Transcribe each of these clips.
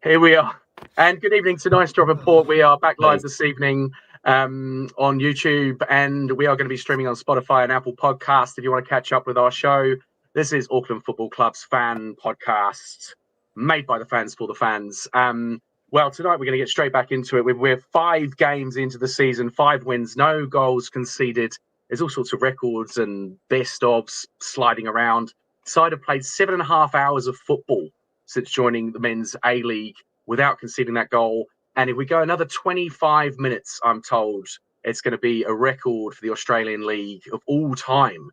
Here we are. And good evening to Nice Drop Report. We are back live this evening on YouTube, and we are going to be streaming on Spotify and Apple Podcasts if you want to catch up with our show. This is Auckland Football Club's fan podcast, made by the fans for the fans. Well, tonight we're going to get straight back into it. We're 5 games into the season, 5 wins, no goals conceded. There's all sorts of records and best ofs sliding around. Side have played 7.5 hours of football since joining the men's A-League without conceding that goal. And if we go another 25 minutes, I'm told it's going to be a record for the Australian League of all time.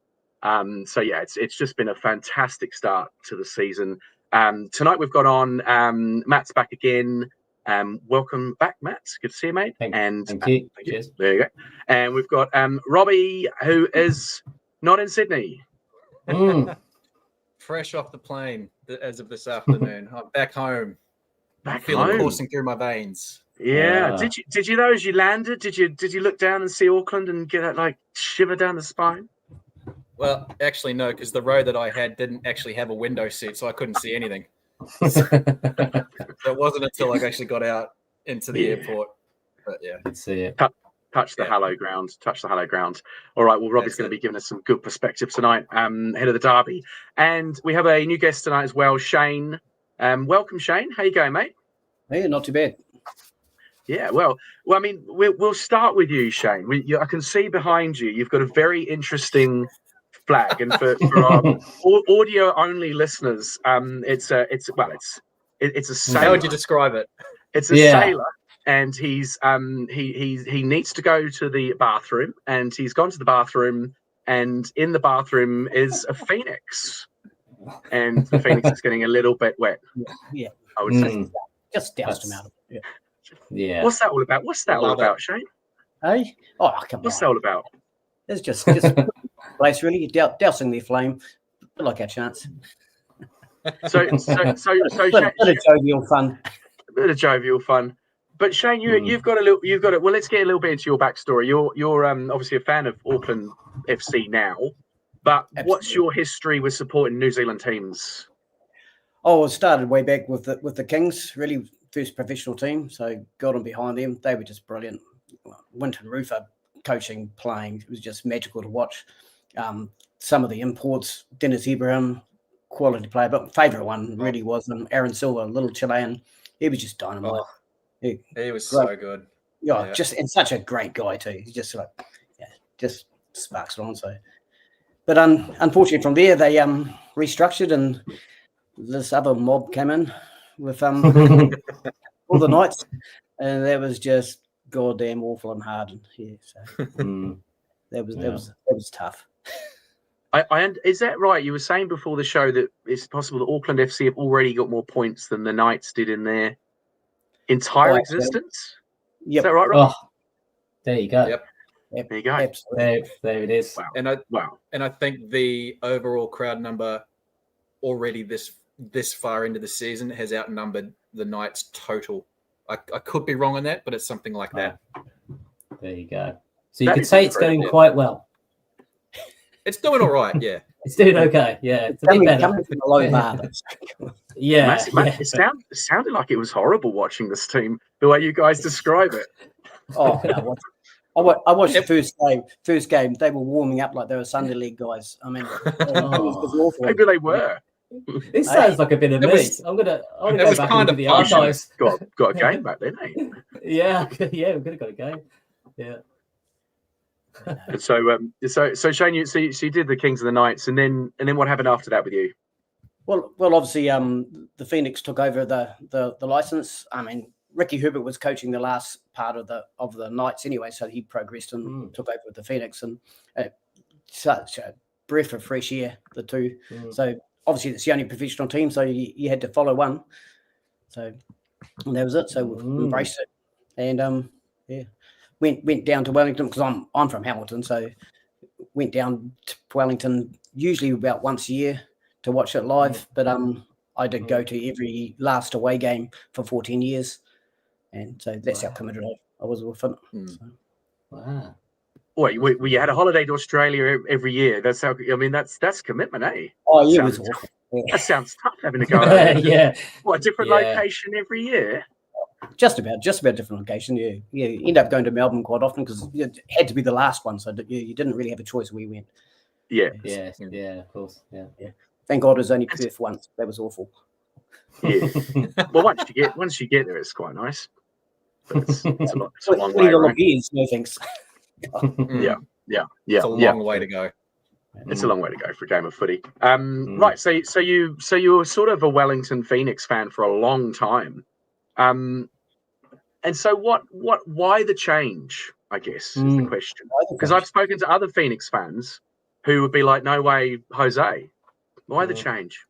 So, yeah, it's just been a fantastic start to the season. Tonight we've got on Matt's back again. Welcome back, Matt. Good to see you, mate. Thank you. Cheers. There you go. And we've got Robbie, who is not in Sydney. Fresh off the plane as of this afternoon. I'm back home. Feeling it coursing through my veins. Yeah. Did you know as you landed? Did you look down and see Auckland and get that like shiver down the spine? Well, actually no, because the row that I had didn't actually have a window seat, so I couldn't see anything. So it wasn't until I actually got out into the airport. But yeah, let's see it. Touch the hallowed ground. All right. Well, Robbie's going to be giving us some good perspective tonight, ahead of the derby. And we have a new guest tonight as well, Shane. Welcome, Shane. How you going, mate? Hey, not too bad. Yeah, well, I mean, we'll start with you, Shane. I can see behind you, you've got a very interesting flag. And for our audio-only listeners, it's a sailor. How would you describe it? It's a sailor. And he needs to go to the bathroom, and he's gone to the bathroom, and in the bathroom is a phoenix, and the phoenix is getting a little bit wet. Yeah, I would say just doused him out of it. Yeah. What's that all about? What's that all about, Shane? Hey, come on. What's that all about? It's just place really dousing their flame. But like our chance. So bit of jovial fun. Bit of jovial fun. But Shane, you've got a. Well, let's get a little bit into your backstory. You're obviously a fan of Auckland FC now, but what's your history with supporting New Zealand teams? Oh, it started way back with the Kings, really first professional team. So got on behind them. They were just brilliant. Winton Rufer coaching, playing, it was just magical to watch. Some of the imports, Dennis Ibrahim, quality player, but favourite one really was Aaron Silva, little Chilean. He was just dynamite. Oh. He was so good. Yeah, and such a great guy too. He's just just sparks it on. So, but unfortunately, from there they restructured, and this other mob came in with all the Knights, and that was just goddamn awful and hard. And so that was tough. Is that right? You were saying before the show that it's possible that Auckland FC have already got more points than the Knights did in their entire existence? Yep. Is that right, Rob? Oh, there you go. Yep. There you go. Absolutely. There it is. Wow. And I think the overall crowd number already this far into the season has outnumbered the Knights total. I could be wrong on that, but it's something like that. There you go. So you could say it's going quite well. It's doing all right, yeah. It's doing okay, yeah. It's a bit better. Coming from the low bar. It sounded like it was horrible watching this team, the way you guys describe it. Oh, no, I watched the first game. They were warming up like they were Sunday League guys. I mean, it was awful. Maybe they were. This sounds like a bit of me. I'm gonna go back into the archives. Got a game back then, eh? Yeah, we've got a game. Yeah. So Shane, you did the Kings and the Knights, and then what happened after that with you? Well, obviously, the Phoenix took over the license. I mean, Ricky Herbert was coaching the last part of the Knights anyway, so he progressed and took over with the Phoenix, and such a breath of fresh air, the two. So obviously, it's the only professional team, so you had to follow one. So and that was it. So we embraced it, and went down to Wellington because I'm from Hamilton, so went down to Wellington usually about once a year to watch it live. But I did go to every last away game for 14 years, and so that's how committed I was with it. So. Wow. Well, you had a holiday to Australia every year. That's how. I mean, that's commitment, eh? Oh yeah, it was awful. That sounds tough having to go. Yeah. What, a different location every year? Just about different location. Yeah, you end up going to Melbourne quite often because it had to be the last one, so you didn't really have a choice where you went. Yeah, of course. Yeah. Thank God it was only Perth once. That was awful. Yeah. Well, once you get there, it's quite nice. But it's a long way. Right? Beers, no thanks. Yeah. It's a long way to go. It's a long way to go for a game of footy. Right. So you were sort of a Wellington Phoenix fan for a long time. And so why the change, I guess, is the question. Because I've spoken to other Phoenix fans who would be like, no way, Jose. Why the change?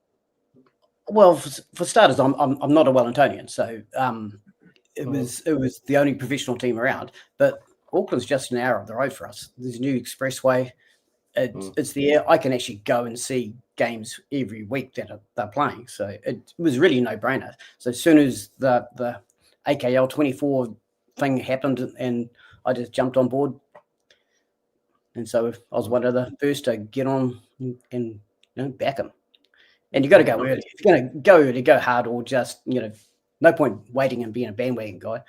Well, for starters, I'm not a Wellingtonian, so it was the only professional team around. But Auckland's just an hour up the road for us. There's a new expressway. It's there. I can actually go and see games every week that they're playing. So it was really no brainer. So as soon as the AKL 24 thing happened, and I just jumped on board. And so I was one of the first to get on and back them. And you got to go early. If you're going to go early, go hard, or just, no point waiting and being a bandwagon guy.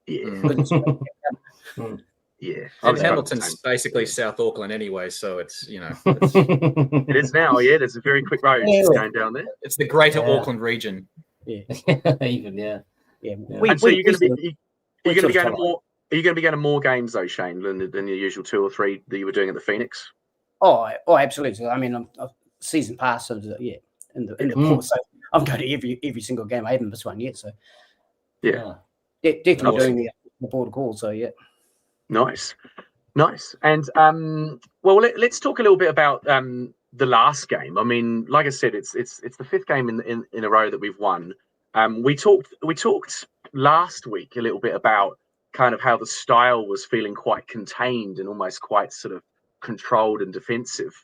Yeah. And Hamilton's basically South Auckland anyway, so it's, it is now, there's a very quick road going down there. It's the greater Auckland region. Yeah. Even, yeah. And so you're going to be going to more. Are you going to be going to more games though, Shane, than the usual 2 or 3 that you were doing at the Phoenix? Oh, absolutely. I mean, I'm season pass in the port, so I'm going to every single game. I haven't missed one yet, so definitely doing the border call. So nice. And well, let's talk a little bit about the last game. I mean, like I said, it's the 5th game in a row that we've won. We talked last week a little bit about kind of how the style was feeling quite contained and almost quite sort of controlled and defensive.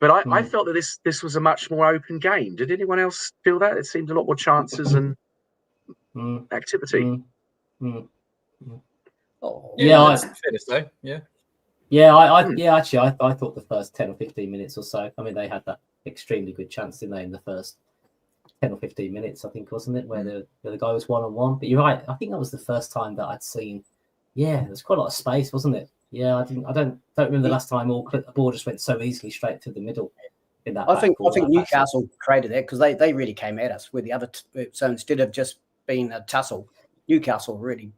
But I felt that this was a much more open game. Did anyone else feel that? It seemed a lot more chances and activity. Oh, that's fair to say. Yeah. Actually, I thought the first 10 or 15 minutes or so. I mean, they had that extremely good chance, didn't they, in the first 10 or 15 minutes, I think, wasn't it, where the guy was 1-on-1. But you're right. I think that was the first time that I'd seen. Yeah, there's quite a lot of space, wasn't it? Yeah, I don't remember the last time the ball just went so easily straight to the middle. In that, I think Newcastle created that because they really came at us with the other. So instead of just being a tussle, Newcastle really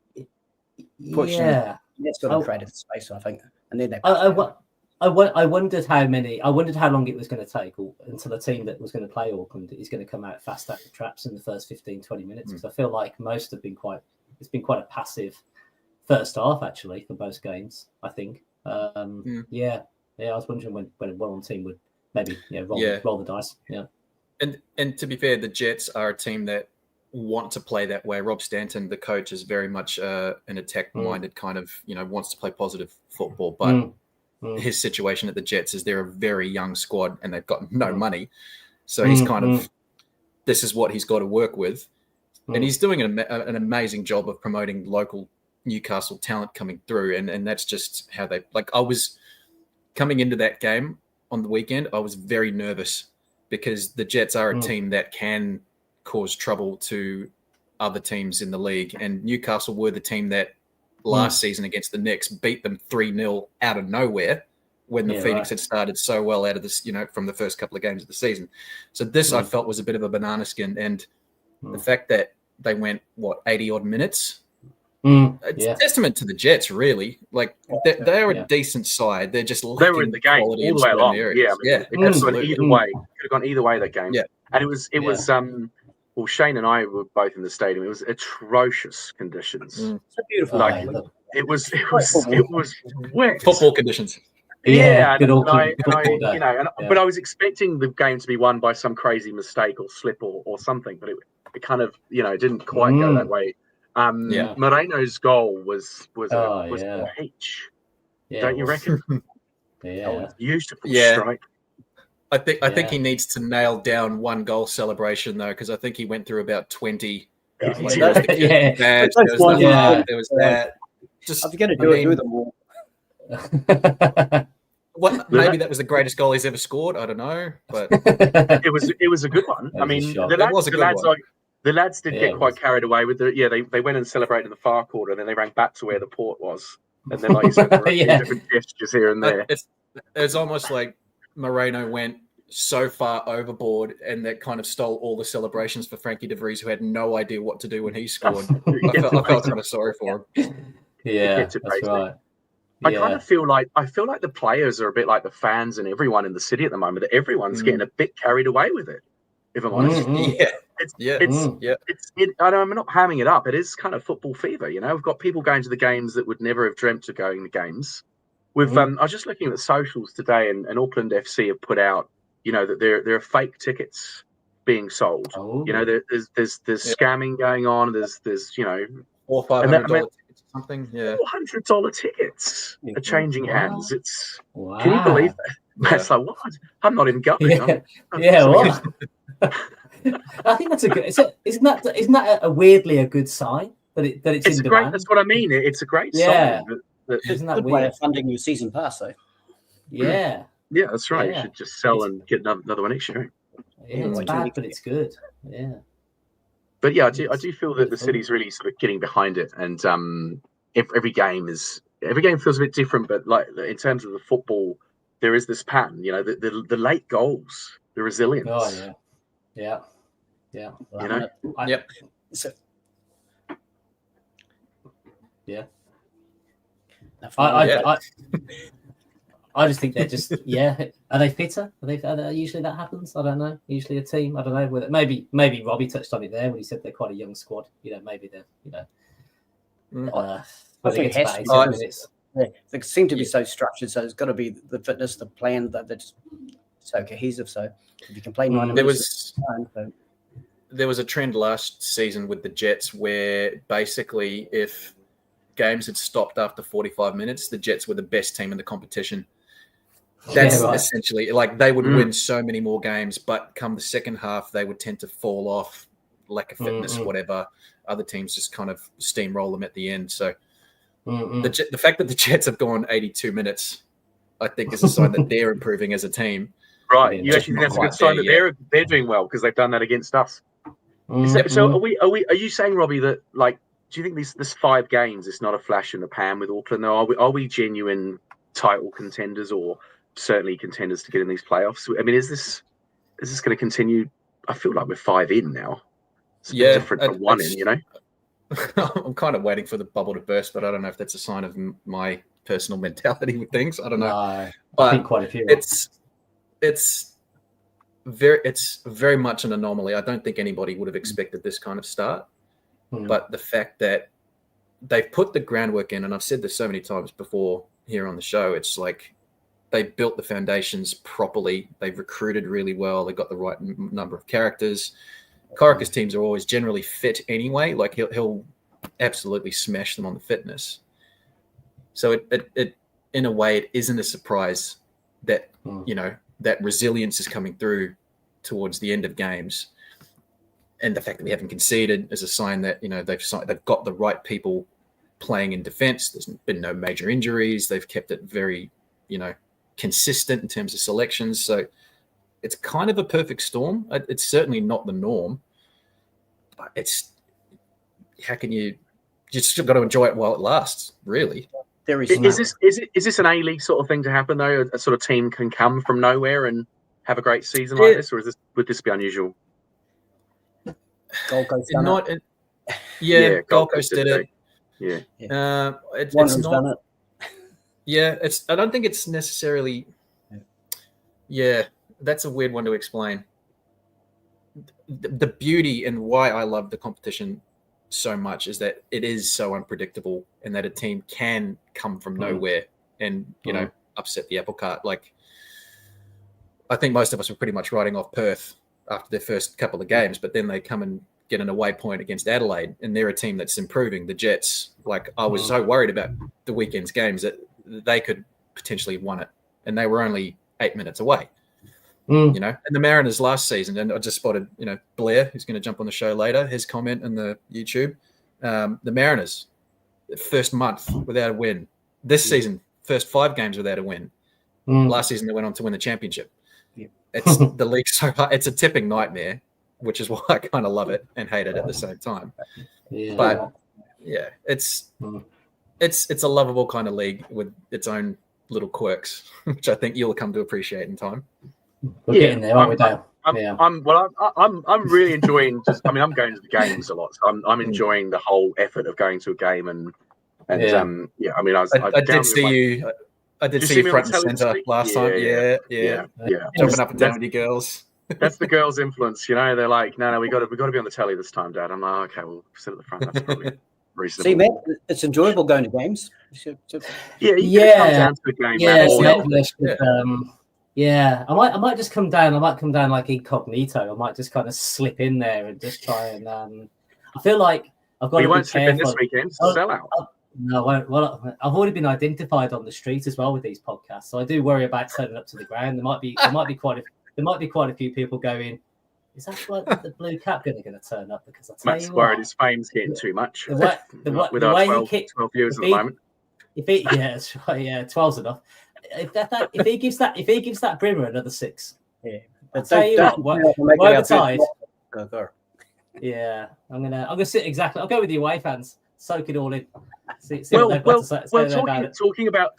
pushed. Yeah, that's sort of created the space, I think. And then they. I wondered how long it was going to take until a team that was going to play Auckland is going to come out fast at the traps in the first 15-20 minutes. Because I feel like most have been it's been quite a passive first half actually for most games, I think. I was wondering when one team would maybe roll the dice. Yeah. And to be fair, the Jets are a team that want to play that way. Rob Stanton, the coach, is very much an attack-minded kind of, wants to play positive football. But his situation at the Jets is they're a very young squad and they've got no money. So he's kind of, this is what he's got to work with. And he's doing an amazing job of promoting local Newcastle talent coming through. And that's just how I was coming into that game on the weekend. I was very nervous because the Jets are a team that can cause trouble to other teams in the league. And Newcastle were the team that last season against the Knicks beat them 3-0 out of nowhere when the Phoenix had started so well out of this, from the first couple of games of the season. So this I felt was a bit of a banana skin. And the fact that they went, 80 odd minutes, it's a testament to the Jets, really. Like they're a decent side. They're just they were in the game all the way along. It could have gone either way. Could have gone either way that game. Yeah, and it was. Well, Shane and I were both in the stadium. It was atrocious conditions. It's a beautiful day. It was wet. Football conditions. Yeah, but I was expecting the game to be won by some crazy mistake or slip or something, but it kind of didn't quite go that way. Moreno's goal was a peach. Don't you reckon? Beautiful strike. I think he needs to nail down one goal celebration though, because I think he went through about 20. There was that. Just I'm going to do them all. Maybe that was the greatest goal he's ever scored. I don't know, but it was a good one. I mean, the lads did get quite carried away with it. They went and celebrated in the far corner, and then they ran back to where the port was, and then like you said, there were a few different gestures here and there. It's almost like Moreno went so far overboard, and that kind of stole all the celebrations for Frankie de Vries, who had no idea what to do when he scored. I felt kind of sorry for him. Yeah, that's right. I kind of feel like the players are a bit like the fans and everyone in the city at the moment. That everyone's getting a bit carried away with it. If I'm honest, I'm not hamming it up. It is kind of football fever, you know. We've got people going to the games that would never have dreamt of going to games. I was just looking at the socials today, and Auckland FC have put out, you know, that there are fake tickets being sold. You know, there's scamming going on. There's you know, $400 $500 tickets or something. Yeah, $400 tickets are changing hands. It's can you believe that? Yeah. It's like, what? I'm not even going. What? I think that's a good. Isn't that a weirdly a good sign that it's in demand? That's what I mean. It's a great sign. Isn't that a good way of funding your season pass, though? Yeah. Yeah, that's right. You should just sell and get another one each year. Yeah, it's bad, but it's good. Yeah. But yeah, I do feel that the city's really sort of getting behind it, and every game feels a bit different. But like in terms of the football, there is this pattern. You know, the late goals, the resilience. Oh yeah. You know. Yep. Yeah. I just think they're just Are they fitter? Are they usually that happens? I don't know. Usually a team. I don't know. Whether maybe Robbie touched on it there when he said they're quite a young squad. You know, maybe they're I think they seem to be so structured. So there's got to be the fitness, the plan that they're just so cohesive. So if you can play 9 minutes, there was a trend last season with the Jets where basically if games had stopped after 45 minutes, the Jets were the best team in the competition. That's essentially like they would win so many more games, but come the second half, they would tend to fall off, lack of fitness, whatever. Other teams just kind of steamroll them at the end. So the fact that the Jets have gone 82 minutes, I think is a sign that they're improving as a team. Right. You actually think that's a good sign that they're doing well because they've done that against us. So are you saying, Robbie, that like, do you think this 5 games is not a flash in the pan with Auckland? Though, are we genuine title contenders or certainly contenders to get in these playoffs? I mean, is this going to continue? I feel like we're 5 in now. It's a bit different from 1 in, you know. I'm kind of waiting for the bubble to burst, but I don't know if that's a sign of my personal mentality with things. I don't know. No, but I think quite a few. It's very much an anomaly. I don't think anybody would have expected this kind of start. But the fact that they've put the groundwork in, and I've said this so many times before here on the show, it's like they built the foundations properly. They've recruited really well. They've got the right number of characters. Corica's teams are always generally fit anyway. Like he'll absolutely smash them on the fitness. So it in a way, it isn't a surprise that, you know, that resilience is coming through towards the end of games. And the fact that we haven't conceded is a sign that, you know, they've got the right people playing in defense. There's been no major injuries. They've kept it very, you know, consistent in terms of selections. So it's kind of a perfect storm. It's certainly not the norm, but how can you still got to enjoy it while it lasts, really. Is this an A-League sort of thing to happen, though? A sort of team can come from nowhere and have a great season like this, or would this be unusual? Gold Coast Gold Coast did it. Yeah. It's not. Yeah, I don't think it's necessarily. Yeah, that's a weird one to explain. The beauty and why I love the competition so much is that it is so unpredictable, and that a team can come from nowhere and upset the apple cart. Like, I think most of us were pretty much writing off Perth after their first couple of games, but then they come and get an away point against Adelaide, and they're a team that's improving. The Jets, like, I was so worried about the weekend's games that they could potentially have won it, and they were only 8 minutes away. You know, and the Mariners last season, and I just spotted, you know, Blair, who's going to jump on the show later, his comment in the YouTube. The Mariners, first month without a win. This season, first 5 games without a win. Last season, they went on to win the championship. Yeah. It's the league so hard. It's a tipping nightmare, which is why I kind of love it and hate it at the same time. Yeah. But yeah, it's a lovable kind of league with its own little quirks, which I think you'll come to appreciate in time. We're getting there, aren't we, Dale? I'm really enjoying I'm going to the games a lot. So I'm enjoying the whole effort of going to a game and I did see you front and center last time. Yeah. Jumping up and down with your girls. That's the girls' influence, They're like, no, we got to be on the telly this time, Dad. I'm like, okay, we'll sit at the front. That's probably reasonable. See, Matt, it's enjoyable going to games. Come down to the game. Yeah, I might just come down. I might come down like incognito. I might just kind of slip in there and just try and. I feel like I've got. You won't slip in this weekend. It's a sellout. No, well, I've already been identified on the street as well with these podcasts, so I do worry about turning up to the ground. There might be quite a few people going. Is that like the blue cap going to turn up? Because I tell Matt's you worried what, his fame's getting too much. With our 12 viewers at the moment. That's right. Yeah, 12's enough. If he gives that Brimmer another 6, I'll tell you what, tide. Yeah, I'm gonna sit exactly. I'll go with the away fans. Soak it all in. Talking about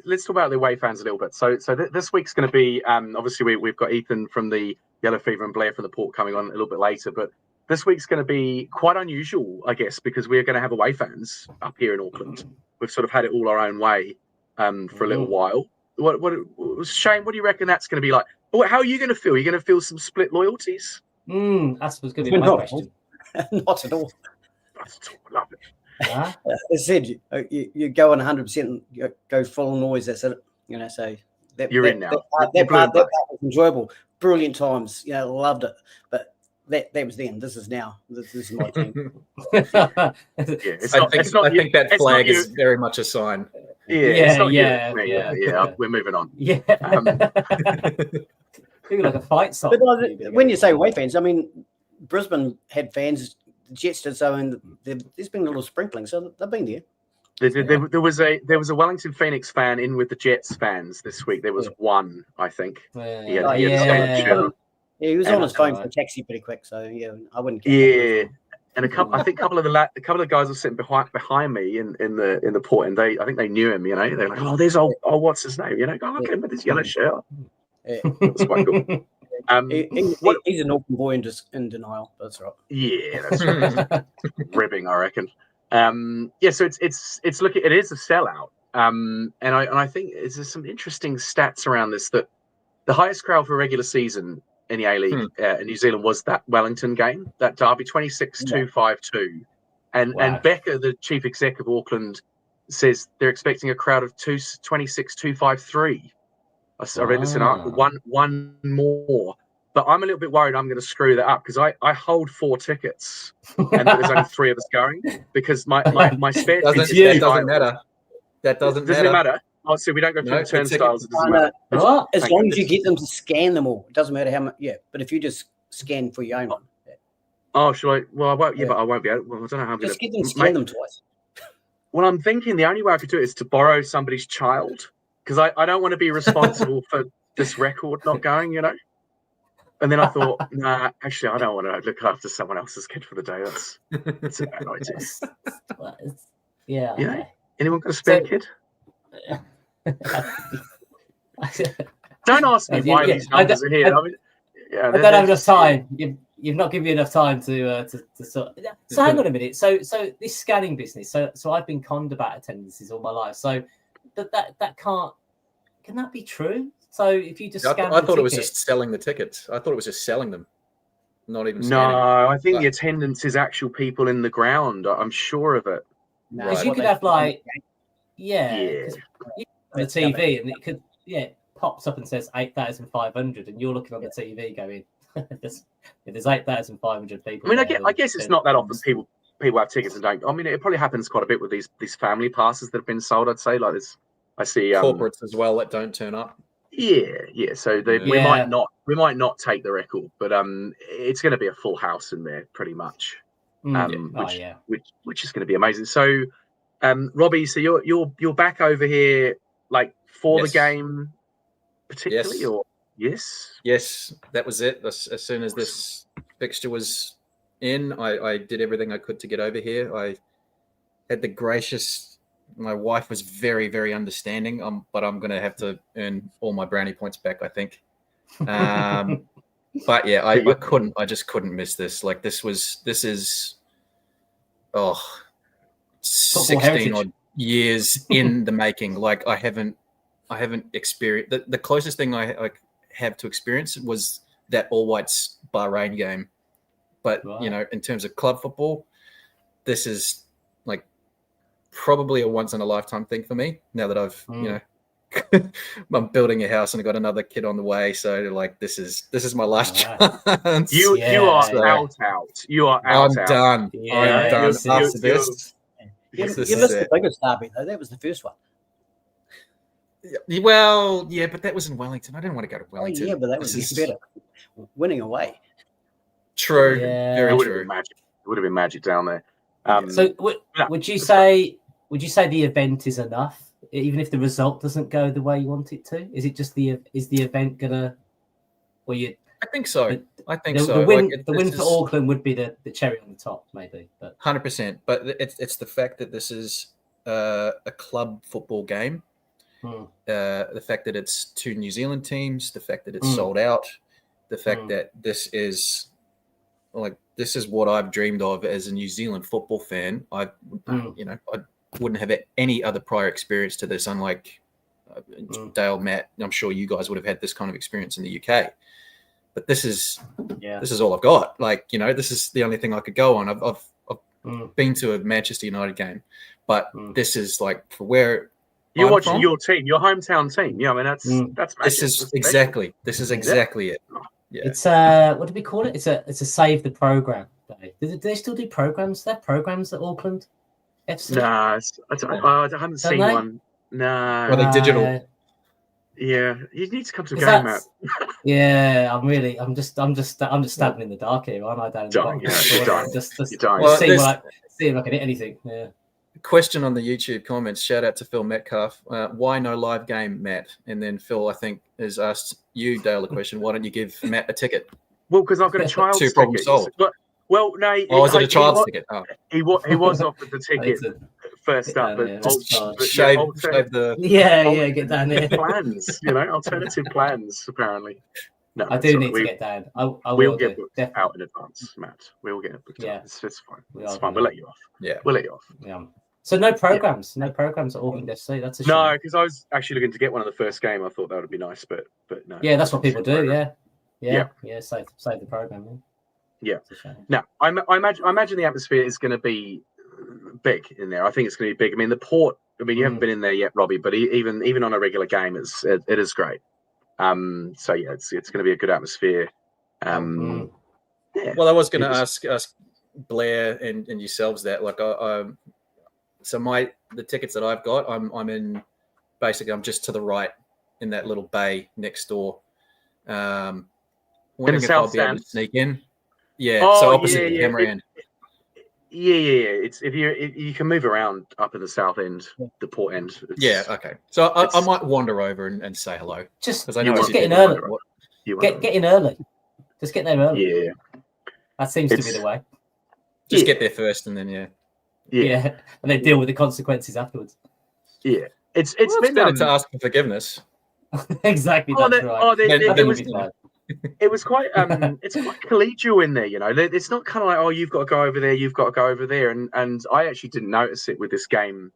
let's talk about the away fans a little bit. So this week's going to be obviously we've got Ethan from the Yellow Fever and Blair from the Port coming on a little bit later, but this week's going to be quite unusual, I guess, because we're going to have away fans up here in Auckland. We've sort of had it all our own way for a little while. Shane, what do you reckon that's going to be like? How are you going to feel? Are you going to feel some split loyalties? That's going to be my question. Not at all. Love it. As I said, you go on 100%, go full noise. That's it. So you're in now. That part was enjoyable. Brilliant times. Loved it. But that was then. This is now. This is my team. I think that flag is very much a sign. Yeah. We're moving on. Yeah. Feel like a fight song. But when you say away fans, I mean, Brisbane had fans. The Jets did so, and there's been a little sprinkling, so they've been there. There was a Wellington Phoenix fan in with the Jets fans this week. There was one, I think. He was on his phone for a taxi pretty quick, so I wouldn't. And a couple of the guys were sitting behind me in the port, and I think they knew him. They're like, oh, there's what's his name? Go look at him with his yellow shirt. It's quite cool. He's an Auckland boy in denial. That's right. Yeah, that's right. Ribbing, I reckon. So it's look. It is a sellout. And I think there's some interesting stats around this, that the highest crowd for a regular season in the A-League in New Zealand was that Wellington game, that derby, 26,252. And Becker, the chief exec of Auckland, says they're expecting a crowd of 26,253. I read this in one more, but I'm a little bit worried I'm going to screw that up, because I hold 4 tickets and there's only 3 of us going, because my spare tickets. That doesn't matter. That doesn't matter. Oh, so we don't go through the turnstiles. As long as you get them to scan them all, it doesn't matter how much. Yeah, but if you just scan for your own one. Oh, should I? Well, I won't. Yeah, but I won't be able. Well, I don't know how I'm just get them to scan them twice. Well, I'm thinking the only way I could do it is to borrow somebody's child, because I don't want to be responsible for this record not going, And then I thought, nah, actually, I don't want to look after someone else's kid for the day. That's a bad idea. Yeah. Anyone got a spare kid? Don't ask me why these numbers are here. I don't have enough time. You've not given me enough time to sort. So hang on a minute. So this scanning business. So I've been conned about attendances all my life. So that can that be true? So if you just scan, I thought it was just selling the tickets. I thought it was just selling them, not even. No, I think the attendance is actual people in the ground. I'm sure of it. Because you could have the TV, and it could pops up and says 8,500, and you're looking on the TV going, there's 8,500 people. I mean, I guess it's not that often people have tickets and don't. I mean, it probably happens quite a bit with these family passes that have been sold. I'd say, like this, I see corporates as well that don't turn up. Yeah. So we might not take the record, but it's going to be a full house in there pretty much. Which is going to be amazing. So, Robbie, so you're back over here like for Yes. the game, particularly, Yes. or yes? Yes, that was it. As soon as this fixture was in, I did everything I could to get over here. I had the gracious. My wife was very, very understanding. But I'm going to have to earn all my brownie points back, I think. But yeah, I couldn't. I just couldn't miss this. Like this is 16 odd years in the making. Like I haven't experienced the closest thing I have to experience was that All Whites Bahrain game. But Right. you know, in terms of club football, this is like probably a once in a lifetime thing for me. Now that I've you know. I'm building a house and I've got another kid on the way, so like this is my last chance. You are out. You are out. I'm done. Yeah, I'm done this after is- this. You This missed is the it. biggest derby though. That was the first one. Well, yeah, but that was in Wellington. I didn't want to go to Oh Wellington. yeah, but that was better. Winning away. True. Yeah. Very It would have true. been magic. It would have been magic down there. So would you say the event is enough, even if the result doesn't go the way you want it to? Is it just the event gonna? Well, I think so. I think the so. win Like, the win for Auckland would be the cherry on the top, maybe. But 100%. But it's the fact that this is a club football game. The fact that it's 2 New Zealand teams, the fact that it's sold out, the fact that this is what I've dreamed of as a New Zealand football fan. I wouldn't have any other prior experience to this, unlike Dale, Matt. I'm sure you guys would have had this kind of experience in the UK. But this is all I've got. Like, you know, this is the only thing I could go on. I've been to a Manchester United game, but this is like for where you're I'm watching from, your team, your hometown team. Yeah, I mean that's magic. This is exactly it. Yeah. it's what do we call it? It's a save the program day. Do they still do programs there? Programs at Auckland FC? Nah, I haven't seen they? one. Nah. Well, they're digital. Yeah, you need to come to a 'Cause game, Matt. that's- Yeah, I'm just stabbing in the dark here, aren't I? Down in the Don't, bottom. yeah, you don't. Just You don't. Well, see if I can hit anything. Yeah. Question on the YouTube comments. Shout out to Phil Metcalf. Why no live game, Matt? And then Phil, I think, has asked you, Dale, a question. Why don't you give Matt a ticket? Well, because I've got a child's Two problems ticket. solved. Well, no. Was it a child's ticket? Oh. He was offered the ticket first up, but Shave alternative the. Yeah, get down here. plans. Alternative plans. Apparently, no. I do need to get down. I We'll will get do, booked definitely. out in advance, Matt. We'll get booked Yeah. out. It's fine. We It's are fine. gonna- We'll let you off. Yeah. We'll let you off. Yeah. So no programs at Auckland FC. That's a shame. No, because I was actually looking to get one of the first game. I thought that would be nice, but no. Yeah, that's what people do. Program. Yeah. Save the program. Yeah. It's a shame. No, I imagine the atmosphere is going to be big in there. I think it's going to be big. I mean, the port. I mean, you haven't been in there yet, Robbie, but even on a regular game, it is great. So yeah, it's going to be a good atmosphere. Yeah. Well, I was going to ask Blair and yourselves that. Like, so the tickets that I've got, I'm in. Basically, I'm just to the right in that little bay next door. Wondering if I'll be able to sneak in. Yeah, so opposite the camera end. Yeah. It's if you can move around up in the south end, the port end. Yeah, okay. So I might wander over and say hello. Just because I know get in early. Get in early. Just get there early. Yeah. That seems to be the way. Just get there first, and then yeah, and then deal with the consequences afterwards. Yeah, it's been better to ask for forgiveness. Exactly. That's right. It was quite it's quite collegial in there, you know. It's not kind of like, you've got to go over there, you've got to go over there, and I actually didn't notice it with this game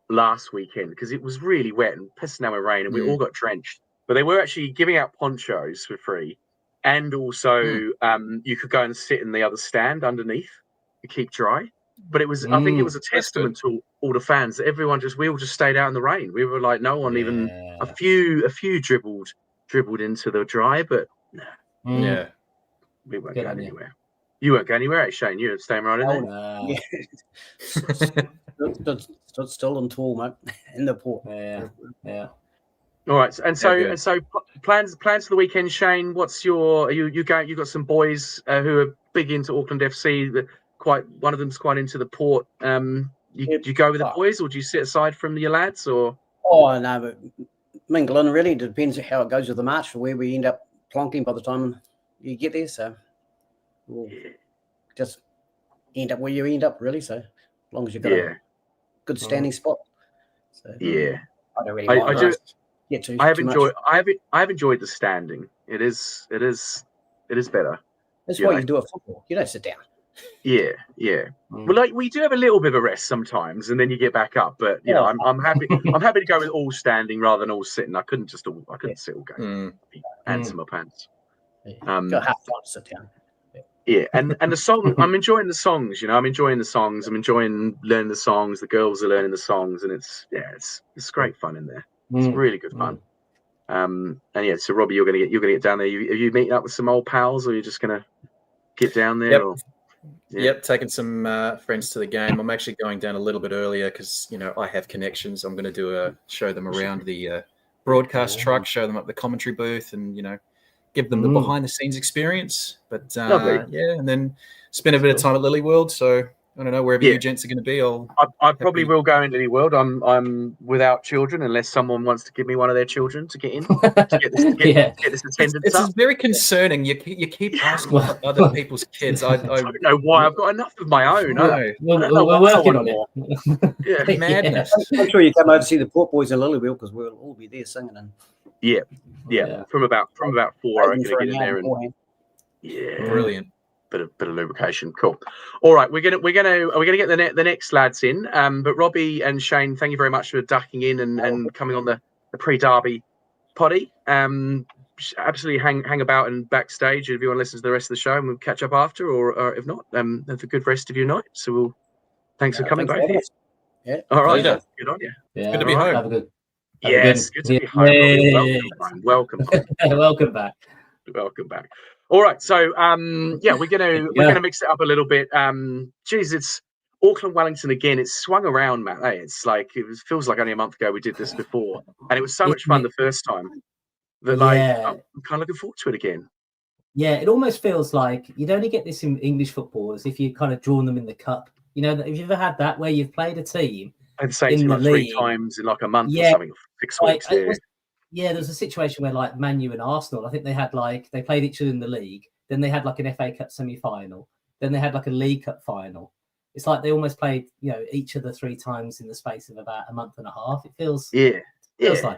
last weekend because it was really wet and pissing down with rain, and we all got drenched. But they were actually giving out ponchos for free, and also you could go and sit in the other stand underneath to keep dry. But it was, I think it was a testament to all the fans that we all just stayed out in the rain. We were like, no one even a few dribbled into the dry, but no, we weren't going anywhere. You weren't going anywhere, Shane. You were staying right in there. Stood still and tall, mate, in the port. Yeah. All right, and so plans for the weekend, Shane. What's your? You got some boys who are big into Auckland FC. One of them's quite into the port. Do you go with the boys, or do you sit aside from your lads? Or no, but mingle in, really. It depends how it goes with the march, where we end up plonking by the time you get there. So we'll just end up where you end up, really. So as long as you've got a good standing spot. So Yeah, I don't really I do. Get too. I have too enjoyed. much. I have enjoyed the standing. It is better. That's why you do it football. You don't sit down. Yeah. Well, like we do have a little bit of a rest sometimes, and then you get back up. But you know, I'm happy. I'm happy to go with all standing rather than all sitting. I couldn't sit all game. Pants in my pants. Got half time to sit down. Yeah, and the song. I'm enjoying the songs. You know, I'm enjoying the songs. I'm enjoying learning the songs. The girls are learning the songs, and it's great fun in there. It's really good fun. And yeah, so Robbie, you're gonna get down there. Are you meeting up with some old pals, or are you just gonna get down there? Yep, taking some friends to the game. I'm actually going down a little bit earlier because I have connections. I'm going to show them around the broadcast truck, show them up the commentary booth, and give them the behind the scenes experience. But and then spend a bit of time at Lily World. So I don't know, wherever you gents are going to be. I probably will go into Lily World. I'm without children unless someone wants to give me one of their children to get in to get this attendance it's up. very concerning. You keep asking for other people's kids. I don't know why. I've got enough of my own. No. We're working on it. Yeah, madness. I'm sure you come over to see the Port Boys in Lily World because we'll all be there singing. And yeah. From about 4, I reckon to get in there and Brilliant. Bit of lubrication. Cool. All right, we're gonna get the next lads in. But Robbie and Shane, thank you very much for ducking in and coming on the pre-derby potty. Absolutely hang about and backstage if you want to listen to the rest of the show, and we'll catch up after, or if not, have a good rest of your night. So thanks for coming, both. Yeah. All right. Pleasure. Good on you. Yeah, good to be home. Have a good. Yes, good to be home. Robbie. Welcome home. Welcome back. Welcome back. All right, so we're gonna mix it up a little bit. It's Auckland Wellington again. It's swung around, Matt. Hey, it's like it feels like only a month ago we did this before, and it was so much fun the first time that I'm kind of looking forward to it again. Yeah, it almost feels like you'd only get this in English football as if you kind of drawn them in the cup. Have you ever had that where you've played a team? I'd say it's like 3 times in like a month or something, 6 weeks. Yeah, there was a situation where like Man U and Arsenal, I think they had they played each other in the league, then they had like an FA Cup semi-final, then they had like a League Cup final. It's like they almost played, each other 3 times in the space of about a month and a half. It feels like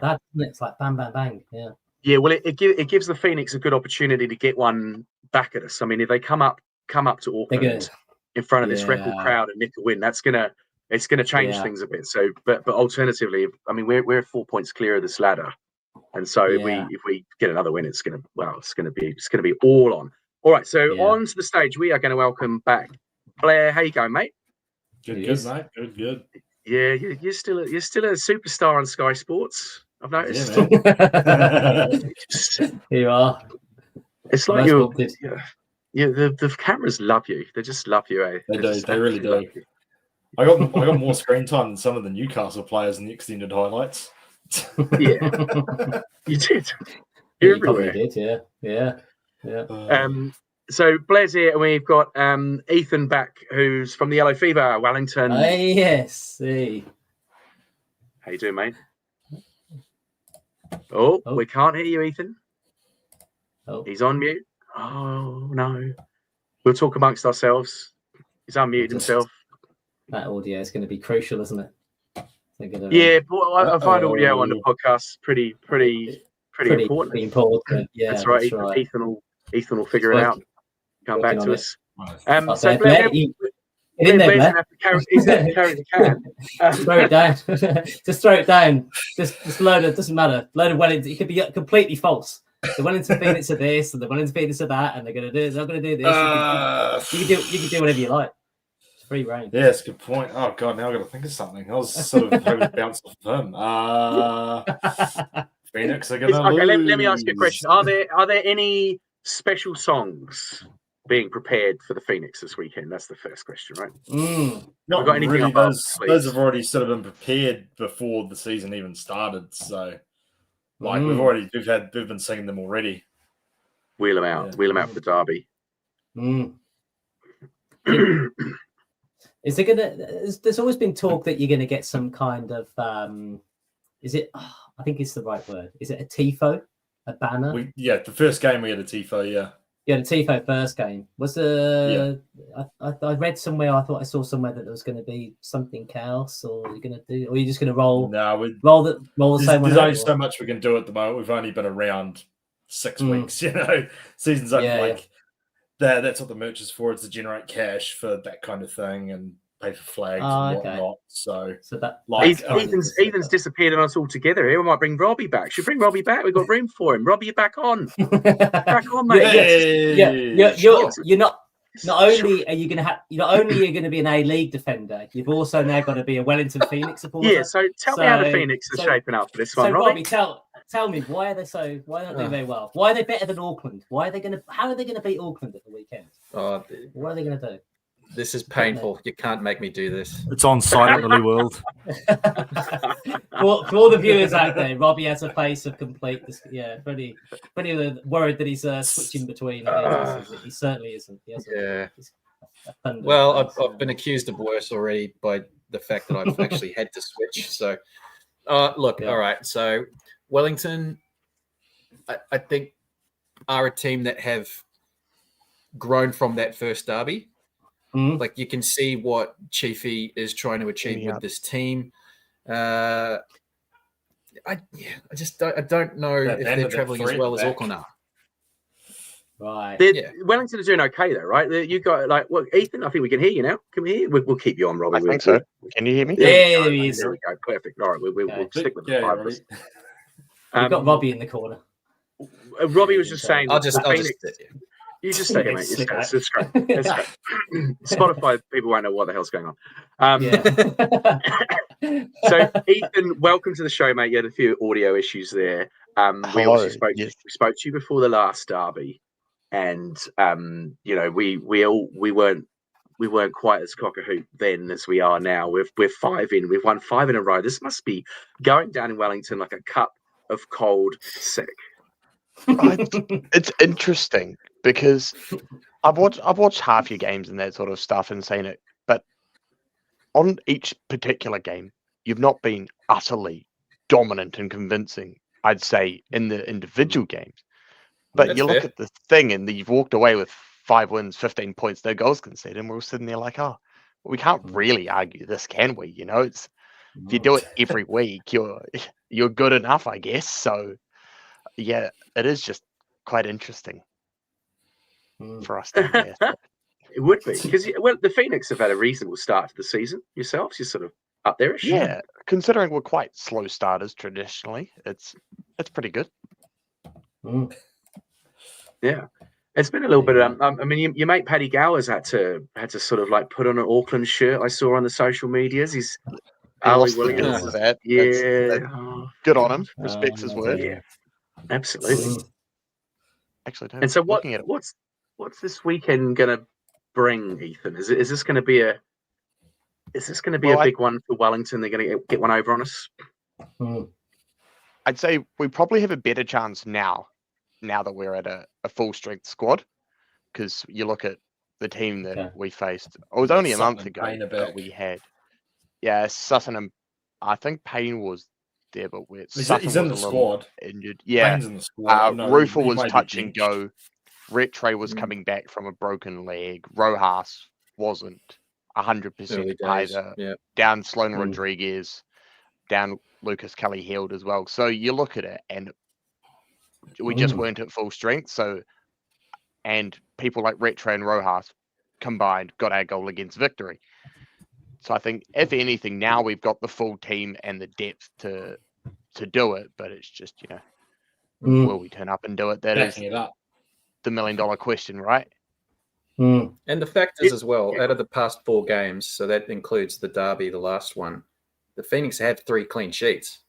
that, doesn't it? It's like bang, bang, bang. Yeah. Yeah, well, it gives the Phoenix a good opportunity to get one back at us. I mean, if they come up to Auckland in front of this record crowd and nick a win, it's gonna change things a bit. So, but alternatively, I mean, we're 4 points clear of this ladder. And so if we get another win, it's gonna be all on. All right, so on to the stage. We are going to welcome back Blair. How you going, mate? Good, mate. Good. Yeah, you're still a superstar on Sky Sports. I've noticed. Yeah, man. You are. It's like the cameras love you. They just love you, eh? They do. They really do. I got more screen time than some of the Newcastle players in the extended highlights. Yeah, you did. You're everywhere. Did, yeah. So Blair's here, and we've got Ethan back, who's from the Yellow Fever, Wellington. Yes. How you doing, mate? Oh, we can't hear you, Ethan. Oh, he's on mute. Oh no, we'll talk amongst ourselves. He's unmuted himself. That audio is going to be crucial, isn't it? Yeah, but I find audio on the podcast pretty important. Pretty important. Yeah, that's right. Ethan will figure it out. Come back to us. So Blair, get in there, Blair. He's going to carry the can. Throw it down. Just throw it down. Just load it. Doesn't matter. Load of Wellington. It could be completely false. The Wellington Phoenix are this, and the Wellington Phoenix are that, and they're going to do. They're going to do this. You can do whatever you like. Free reign. Yeah, that's a good point. Oh god, now I've got to think of something. I was sort of hoping to bounce off of him. Phoenix are going to lose. Let me ask you a question. Are there any special songs being prepared for the Phoenix this weekend? That's the first question, right? Not got anything really. Those have already sort of been prepared before the season even started. So, we've been singing them already. Wheel them out. Wheel them out for the derby. Is there gonna? There's always been talk that you're gonna get some kind of. Is it? I I think it's the right word. Is it a tifo, a banner? The first game we had a tifo. Yeah. Yeah, the tifo first game was I read somewhere. I thought I saw somewhere that there was going to be something else, or you're going to do, or you're just going to roll. No, roll the same one. There's only so much we can do at the moment. We've only been around 6 weeks. You know, season's only that's what the merch is for. It's to generate cash for that kind of thing and pay for flags and whatnot. So that Ethan's disappeared on us altogether here. We might bring Robbie back. Should we bring Robbie back? We've got room for him. Robbie, you're back on. Back on, mate. You're not. Not only are you going to be an A-League defender, you've also now got to be a Wellington Phoenix supporter. Yeah. So tell me how the Phoenix are shaping up for this one, Robbie. Tell me why are they not doing very well? Why are they better than Auckland? How are they going to beat Auckland at the weekend? What are they going to do? This is painful. You can't make me do this. It's on site at the New World. For all the viewers out there, Robbie has a face of complete. Pretty worried that he's switching between. He certainly isn't. Well, I've been accused of worse already by the fact that I've actually had to switch. So, all right. So, Wellington, I think, are a team that have grown from that first derby. Like you can see what Chiefy is trying to achieve with this team. I don't know if they're traveling as well as Auckland are. Right. Wellington are doing okay though, right? You got Ethan. I think we can hear you now. Can we hear you? We'll keep you on, Robbie. I think so. Can you hear me? Yeah, there we go. Perfect. All right, we'll stick with the five. We've got Robbie in the corner. Robbie was just saying. I'll just You just say it, mate. It's great. It's great. Spotify people won't know what the hell's going on. So, Ethan, welcome to the show, mate. You had a few audio issues there. We also spoke to you before the last derby, and we weren't quite as cock a hoop then as we are now. We're 5 in. We've won 5 in a row. This must be going down in Wellington like a cup of cold sick. It's interesting because I've watched half your games and that sort of stuff and seen it, but on each particular game, you've not been utterly dominant and convincing, I'd say, in the individual games. But That's you look fair. at the thing and you've walked away with 5 wins, 15 points, no goals conceded, and we're all sitting there like, we can't really argue this, can we? You know, if you do it every week, you're good enough, I guess. So yeah, it is just quite interesting for us to hear. It would be because the Phoenix have had a reasonable start to the season. Yourselves, you're sort of up there. Yeah, considering we're quite slow starters traditionally, it's pretty good. Yeah, it's been a little bit. I mean, your mate Paddy Gowers had to sort of like put on an Auckland shirt. I saw on the social medias. He's lost the deal with that. Good on him. Respects his word. Yeah, absolutely. Actually, and so what's this weekend going to bring, Ethan? Is this going to be a big one for Wellington? They're going to get one over on us. I'd say we probably have a better chance now that we're at a full strength squad, because you look at the team that we faced. It was only a month ago that we had. Yeah, Sutton and I think Payne was there, but he's in the squad. Injured. Yeah, Payne's in the squad. Rufa was touch and go. Retre was coming back from a broken leg. Rojas wasn't 100% either. Yeah. Down Sloan Rodriguez, down Lucas Kelly healed as well. So you look at it, and we just weren't at full strength. So, and people like Retre and Rojas combined got our goal against victory. So I think, if anything, now we've got the full team and the depth to do it. But it's just, will we turn up and do it? That is the $1 million question, right? And the fact is as well, out of the past 4 games, so that includes the derby, the last one, the Phoenix had 3 clean sheets.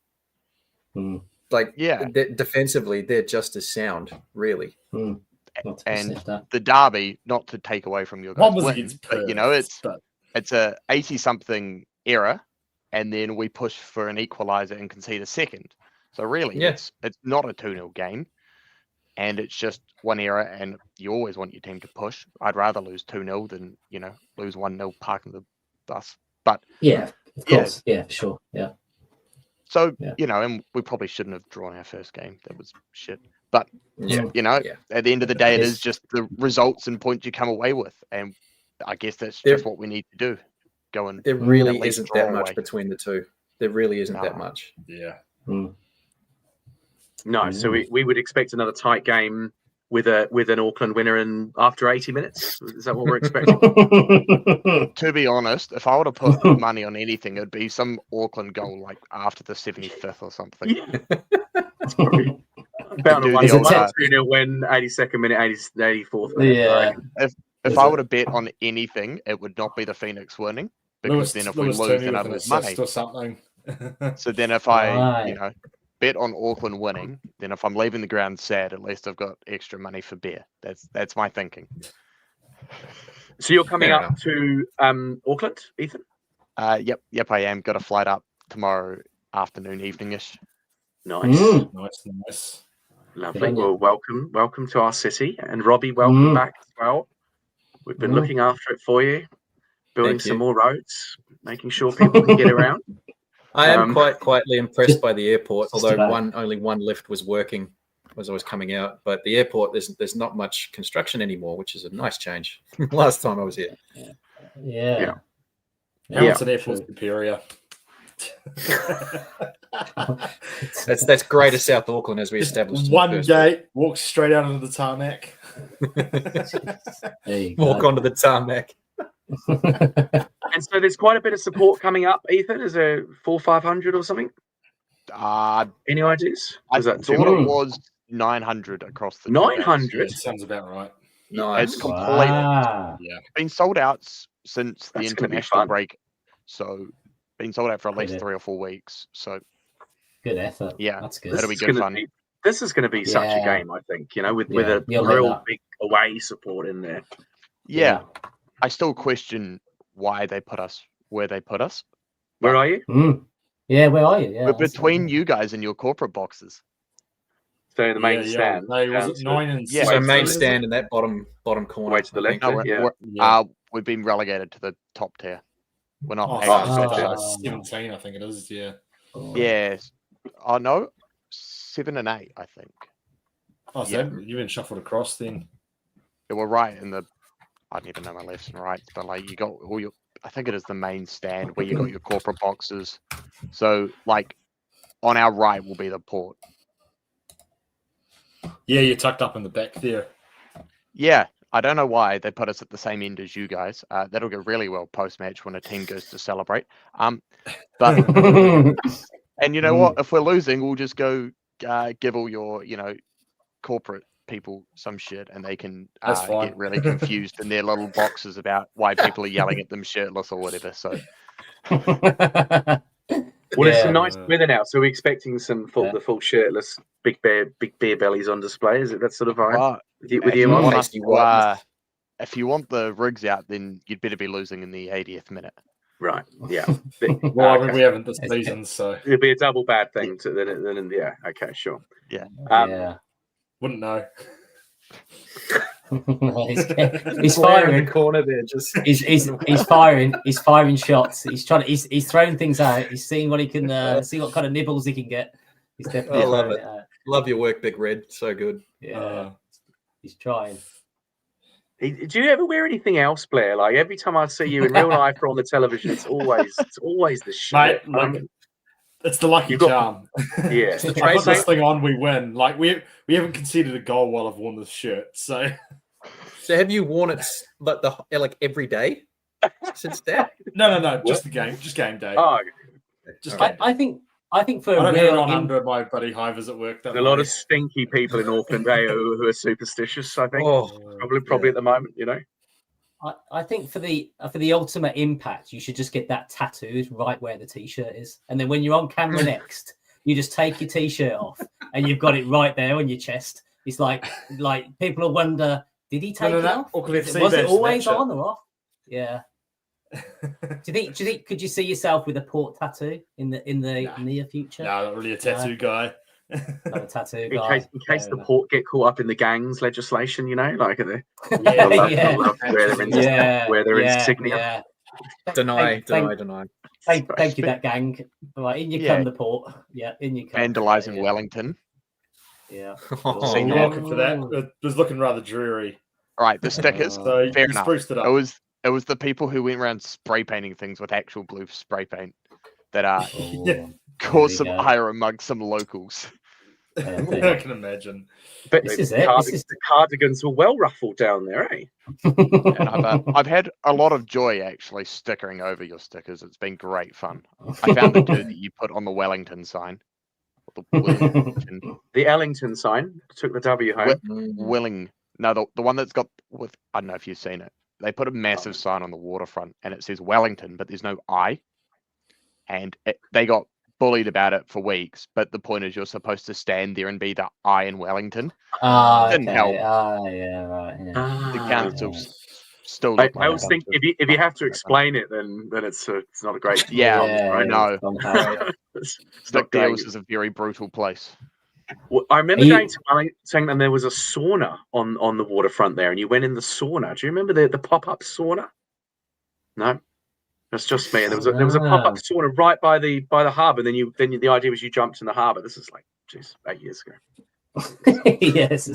Defensively, they're just as sound, really. And the derby, not to take away from your guys' wins, but it's a 80-something error, and then we push for an equaliser and concede a second. So really, it's not a 2-0 game, and it's just one error, and you always want your team to push. I'd rather lose 2-0 than, lose 1-0 parking the bus. But yeah, of course. Yeah, for sure. Yeah. So, and we probably shouldn't have drawn our first game. That was shit. But, at the end of the day, it is just the results and points you come away with. And I guess that's just what we need to do. There really isn't that much between the two. There really isn't that much. Yeah. No, so we would expect another tight game with an Auckland winner in after 80 minutes. Is that what we're expecting? To be honest, if I were to put money on anything, it'd be some Auckland goal like after the 75th or something. That's probably about a 1-2-0 win, 82nd minute, 84th minute. Yeah. If I were to bet on anything, it would not be the Phoenix winning, because then if we lose, then I lose money. Or something. So then if I, bet on Auckland winning, then if I'm leaving the ground sad, at least I've got extra money for beer. That's my thinking. So you're coming up to Auckland, Ethan? Yep, I am. Got a flight up tomorrow afternoon, evening-ish. Nice. Nice. Lovely. Well, welcome to our city. And Robbie, welcome back as well. We've been looking after it for you, building some more roads, making sure people can get around. I am quite quietly impressed by the airport, although only one lift was working as I was coming out. But the airport, there's not much construction anymore, which is a nice change from last time I was here. Yeah. Hamilton Airport's superior. That's greater South Auckland, as we established. One gate, walk straight out into the tarmac. Walk onto the tarmac. And so there's quite a bit of support coming up, Ethan. Is there 400-500 or something? Any ideas? I thought it was 900 across the 900? Sounds about right. Nice. It's completely been sold out since the That's international break. So been sold out for at least 3 or 4 weeks. So good effort. Yeah, that's good. That'll be good fun. This is going to be such a game, I think. With a real big away support in there. Yeah. I still question why they put us where they put us. Where are you? Yeah, where are you? Yeah, we're between you guys and your corporate boxes. So in the main stand. No, was it 9 and 6? So main stand in that bottom corner. Way to the left. We've been relegated to the top tier. We're not. 17, I think it is. Yeah. Yes. Oh no, 7 and 8, I think. Oh, so you've been shuffled across then. Yeah, we're right in the. I don't even know my lefts and rights, but like you got all your. I think it is the main stand where you got your corporate boxes. So like, on our right will be the port. Yeah, you're tucked up in the back there. Yeah, I don't know why they put us at the same end as you guys. That'll go really well post-match when a team goes to celebrate. But and you know what? If we're losing, we'll just go give all your corporate people some shit, and they can get really confused in their little boxes about why people are yelling at them shirtless or whatever. So. Well, it's a nice weather now, so we're expecting some the full shirtless, big beer bellies on display. Is it that sort of vibe? If you want the rigs out, then you'd better be losing in the 80th minute. Right. Yeah. Well, I mean, we haven't this season, so it'd be a double bad thing. Yeah. Okay. Sure. Yeah. Wouldn't know. He's firing in the corner there. Just he's firing. He's firing shots. He's throwing things out. He's seeing what he can see, what kind of nibbles he can get. He's definitely. I love it. Love your work, Big Red. So good. Yeah. He's trying. Do you ever wear anything else, Blair? Like every time I see you in real life or on the television, it's always the shit. Mate, it's the lucky charm. Yeah. I put this thing on, we win. Like we haven't conceded a goal while I've worn this shirt. So have you worn it like every day since that? No. Just the game. Just game day. Oh, just game day. I think for I don't have it on under my buddy hivers at work. There's a lot of stinky people in Auckland who are superstitious. I think probably at the moment, I think for the ultimate impact, you should just get that tattooed right where the t-shirt is, and then when you're on camera next, you just take your t-shirt off and you've got it right there on your chest. It's like people will wonder, did he take it off? Was it always on or off? Yeah. Do you think could you see yourself with a port tattoo in the near future? No, not really a tattoo guy. Not a tattoo guy. In case the port get caught up in the gangs legislation, like where they're insignia. Deny. Thank you, that gang. Right, in you come the port. Yeah, in you come. Vandalising Wellington. Yeah. Seen You're that? welcome for that. It was looking rather dreary. All right, the stickers. So fair you enough. spruced it up. It was the people who went around spray painting things with actual blue spray paint that caused some ire amongst some locals. I can imagine. But this is the cardigans were well ruffled down there, eh? And I've had a lot of joy actually stickering over your stickers. It's been great fun. I found the dude that you put on the Wellington sign. The Ellington sign took the W home. No, the one that's got with, I don't know if you've seen it. They put a massive sign on the waterfront and it says Wellington, but there's no I. And they got bullied about it for weeks. But the point is, you're supposed to stand there and be the I in Wellington. Didn't help. Yeah, right. Yeah. The council still. I always think if you have to explain it, then it's not a great. I know. Stick Deals is a very brutal place. Well, I remember going to Wellington and there was a sauna on the waterfront there, and you went in the sauna. Do you remember the pop-up sauna? No, that's just me. And there was a pop-up sauna right by the harbour. Then the idea was you jumped in the harbour. This is like 8 years ago. Yes,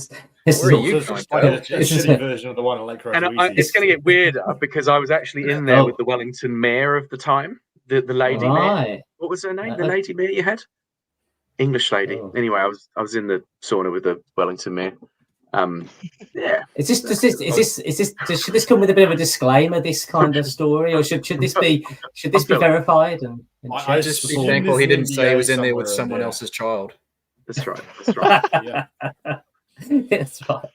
This is a shitty version of the one at Lake Road. And it's going to get weirder because I was actually in there with the Wellington mayor of the time, the lady mayor. What was her name? The lady mayor you had? English lady. Anyway, I was in the sauna with the Wellington mayor. Yeah. Should this come with a bit of a disclaimer? This kind of story, or should this be verified? And I just be thankful he didn't say he was in there with someone else's child. That's right. Yeah. That's right.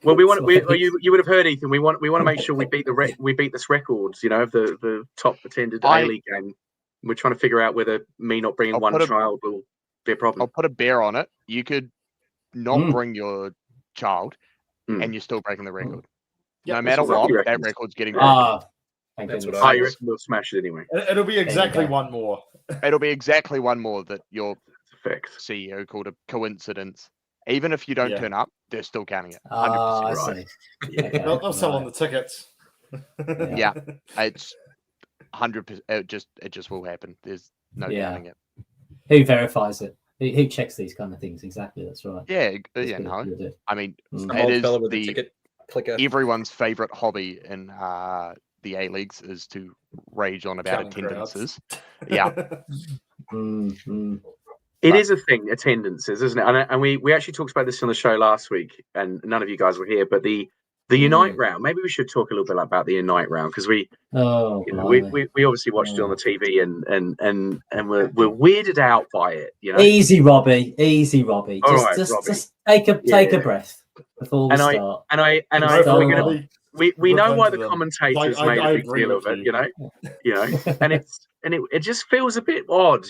Well, you would have heard, Ethan. We want to make sure we beat this record. Of the top attended A-League game. We're trying to figure out whether me not bringing one child will be a problem. I'll put a bear on it. You could not bring your child, and you're still breaking the record. No matter what, that record's getting broken. That's what I reckon. We'll smash it anyway. It'll be exactly one more. It'll be exactly one more that your CEO called a coincidence. Even if you don't turn up, they're still counting it. 100% right. They'll sell on the tickets. Yeah, it's 100%. It just will happen. There's no counting it. Who verifies it? Who checks these kind of things? Exactly, that's right. Yeah, no. I mean, it is everyone's favorite hobby in the A-Leagues is to rage on about attendances. Yeah. It is a thing, attendances, isn't it? And we actually talked about this on the show last week, and none of you guys were here, but the Unite round, maybe we should talk a little bit about the Unite round, because we obviously watched it on the TV and we're weirded out by it. Easy, Robbie. Just take a breath before we start. We know why the commentators made a big deal of it, and it just feels a bit odd,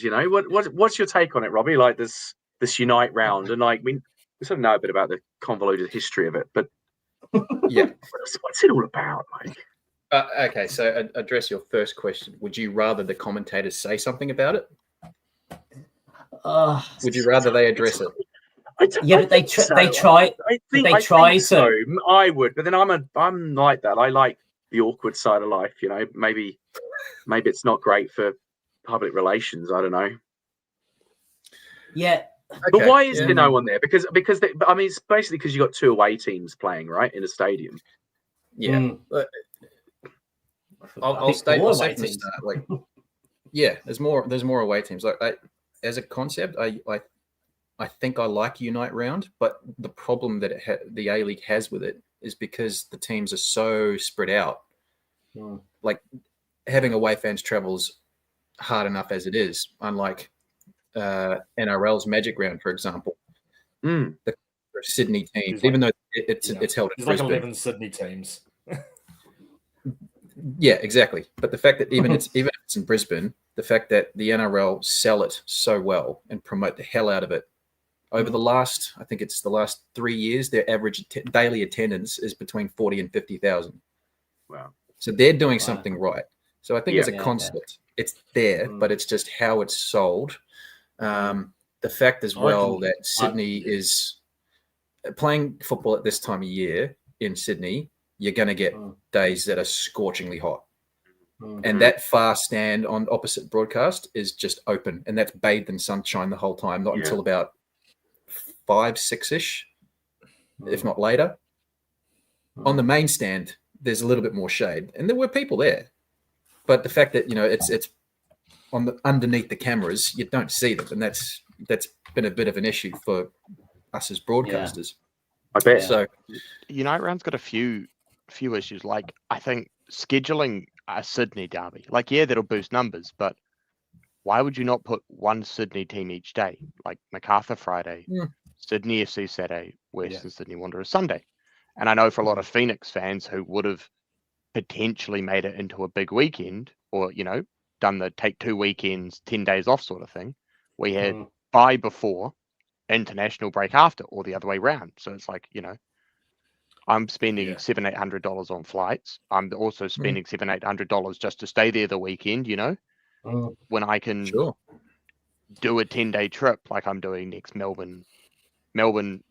What's your take on it, Robbie? Like this Unite round, and we sort of know a bit about the convoluted history of it, but what's it all about? Okay, so address your first question. Would you rather the commentators say something about it? Would you rather they address it? But they try. I think so. I would, but then I'm like that. I like the awkward side of life. Maybe it's not great for public relations. I don't know. Yeah. Okay, but why is there no one there? Because it's basically because you got two away teams playing, right, in a stadium. Yeah. I'll say from the start, there's more away teams. As a concept, I think I like Unite round, but the problem that the A-League has with it is because the teams are so spread out. Like having away fans travels hard enough as it is, unlike NRL's Magic Round, for example. The Sydney teams, even though it's held in like Brisbane. 11 Sydney teams. Yeah, exactly. But the fact that even if it's in Brisbane, the fact that the NRL sell it so well and promote the hell out of it over the last 3 years, their average daily attendance is between 40 and 50,000. Wow! So they're doing something right. So I think as a concept, it's there, but it's just how it's sold. The fact as well that Sydney is playing football at this time of year in Sydney, you're going to get days that are scorchingly hot. and that far stand on opposite broadcast is just open, and that's bathed in sunshine the whole time, not until about 5, 6-ish, if not later. On the main stand, there's a little bit more shade, and there were people there, but the fact that it's on the underneath the cameras, you don't see them, and that's been a bit of an issue for us as broadcasters. I bet. So United Round's got a few issues. Like, I think scheduling a Sydney derby, like, that'll boost numbers, but why would you not put one Sydney team each day? Like MacArthur Friday, Sydney FC Saturday, Western Sydney Wanderers Sunday. And I know for a lot of Phoenix fans who would have potentially made it into a big weekend, or, done the take 2 weekends, 10 days off sort of thing, we had bye before, international break after, or the other way round. So it's like, I'm spending $700-800 on flights. I'm also spending $700-800 just to stay there the weekend, when I can do a 10-day trip like I'm doing next Melbourne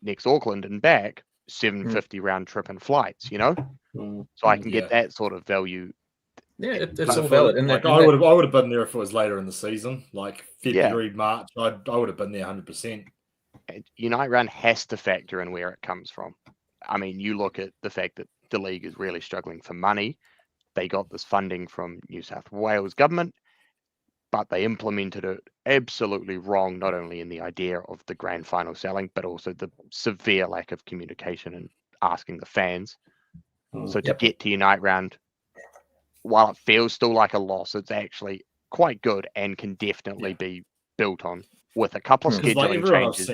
next Auckland and back, $750 round trip and flights, so I can get that sort of value. Yeah, it's all valid. And like, I would have been there if it was later in the season, like February, March. I would have been there 100%. United Round has to factor in where it comes from. I mean, you look at the fact that the league is really struggling for money. They got this funding from New South Wales government, but they implemented it absolutely wrong, not only in the idea of the grand final selling, but also the severe lack of communication and asking the fans. So to get to United Round, while it feels still like a loss, it's actually quite good and can definitely be built on with a couple of scheduling changes.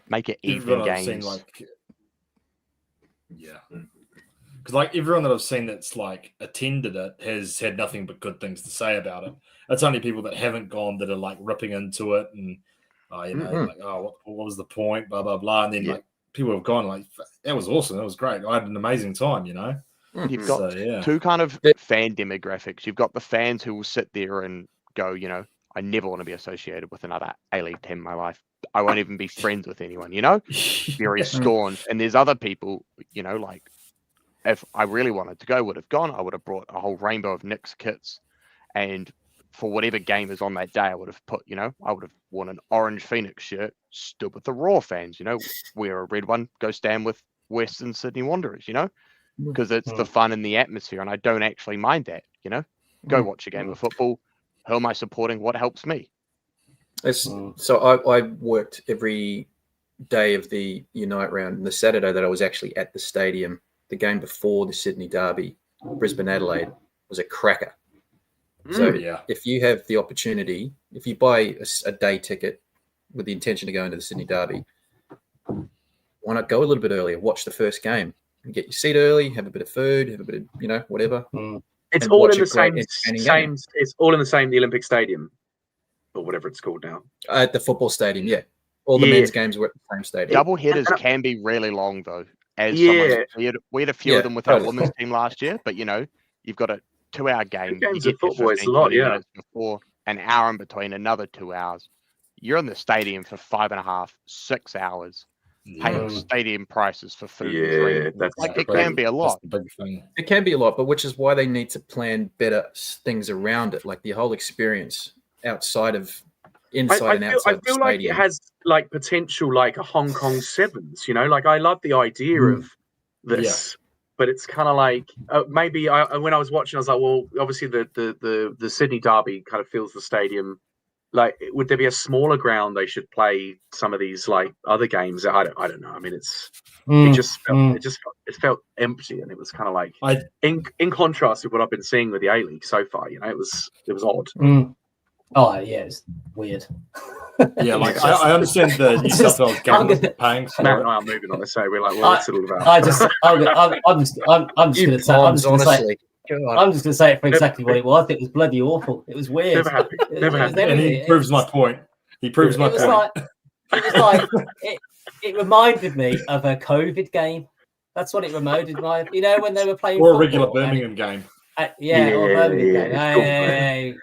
Make it even games. Because like everyone that I've seen that's like attended it has had nothing but good things to say about it. It's only people that haven't gone that are like ripping into it and like, oh, what was the point? Blah blah blah. And then like people have gone like, that was awesome. That was great. I had an amazing time. You've got two kind of fan demographics. You've got the fans who will sit there and go, I never want to be associated with another A-League team in my life. I won't even be friends with anyone, very scorned. And there's other people, like, if I really wanted to go, would have gone. I would have brought a whole rainbow of Knicks kits, and for whatever game is on that day, I would have put, I would have worn an orange Phoenix shirt, stood with the Raw fans, wear a red one, go stand with Western Sydney Wanderers, because it's the fun and the atmosphere, and I don't actually mind that, Go watch a game of football. Who am I supporting? What helps me? So I worked every day of the Unite Round, and the Saturday that I was actually at the stadium, the game before the Sydney Derby, Brisbane Adelaide, was a cracker. So if you have the opportunity, if you buy a day ticket with the intention to go into the Sydney Derby, why not go a little bit earlier, watch the first game, and get your seat early, have a bit of food, have a bit of, whatever. It's all in the same. It's all in the same. The Olympic Stadium, or whatever it's called now. At the football stadium, all the men's games were at the same stadium. Double headers can be really long, though. We had a few of them with our women's team last year, but you've got a 2-hour game. Games of football is a lot, before an hour in between, another 2 hours. You're in the stadium for 5.5, 6 hours. Paying stadium prices for food and drink. That's like it can be a lot. It can be a lot, but which is why they need to plan better things around it, like the whole experience outside of inside and outside. I feel like it has like potential, like a Hong Kong Sevens. Like I love the idea of this, but it's kind of like maybe when I was watching, I was like, well, obviously the Sydney Derby kind of fills the stadium. Like, would there be a smaller ground they should play some of these like other games? I don't know. I mean, it felt empty, and it was kind of like in contrast with what I've been seeing with the A-League so far. It was odd. Oh yeah, it's weird. Yeah, like I understand the New South Wales government paying for Matt it. and I are moving on this, so we're like, well, what's it all about? I'm just going to say it for exactly what it was. It was bloody awful. It was weird. Never happy. And he proves my point. It was like it reminded me of a COVID game. That's what it reminded me of. When they were playing or a football, regular Birmingham game. Or Birmingham game.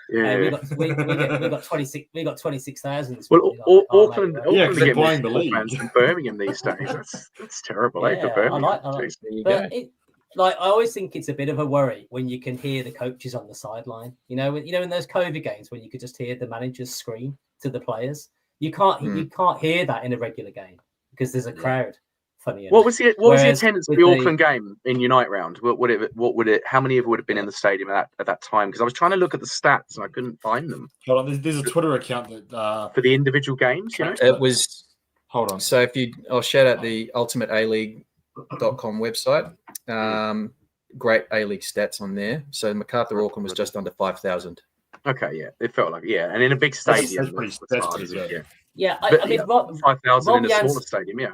We got 26. We got 26,000. Well, Auckland because they're playing the league in Birmingham these days. That's terrible. For Birmingham. I like. like I always think it's a bit of a worry when you can hear the coaches on the sideline. You know, in those COVID games when you could just hear the managers scream to the players. You can't hear that in a regular game because there's a crowd. Funny enough. What was the attendance for the Auckland game in Unite round? What would it? How many of it would have been in the stadium at that time? Because I was trying to look at the stats and I couldn't find them. Hold on, there's a Twitter account that for the individual games. You know, it was. Hold on. So I'll shout out the ultimatealeague.com website. Great A-League stats on there. So MacArthur Auckland was just under 5,000. Okay, yeah, it felt like and in a big stadium. That's pretty good. Yeah, I mean, 5,000 in a smaller stadium. Yeah.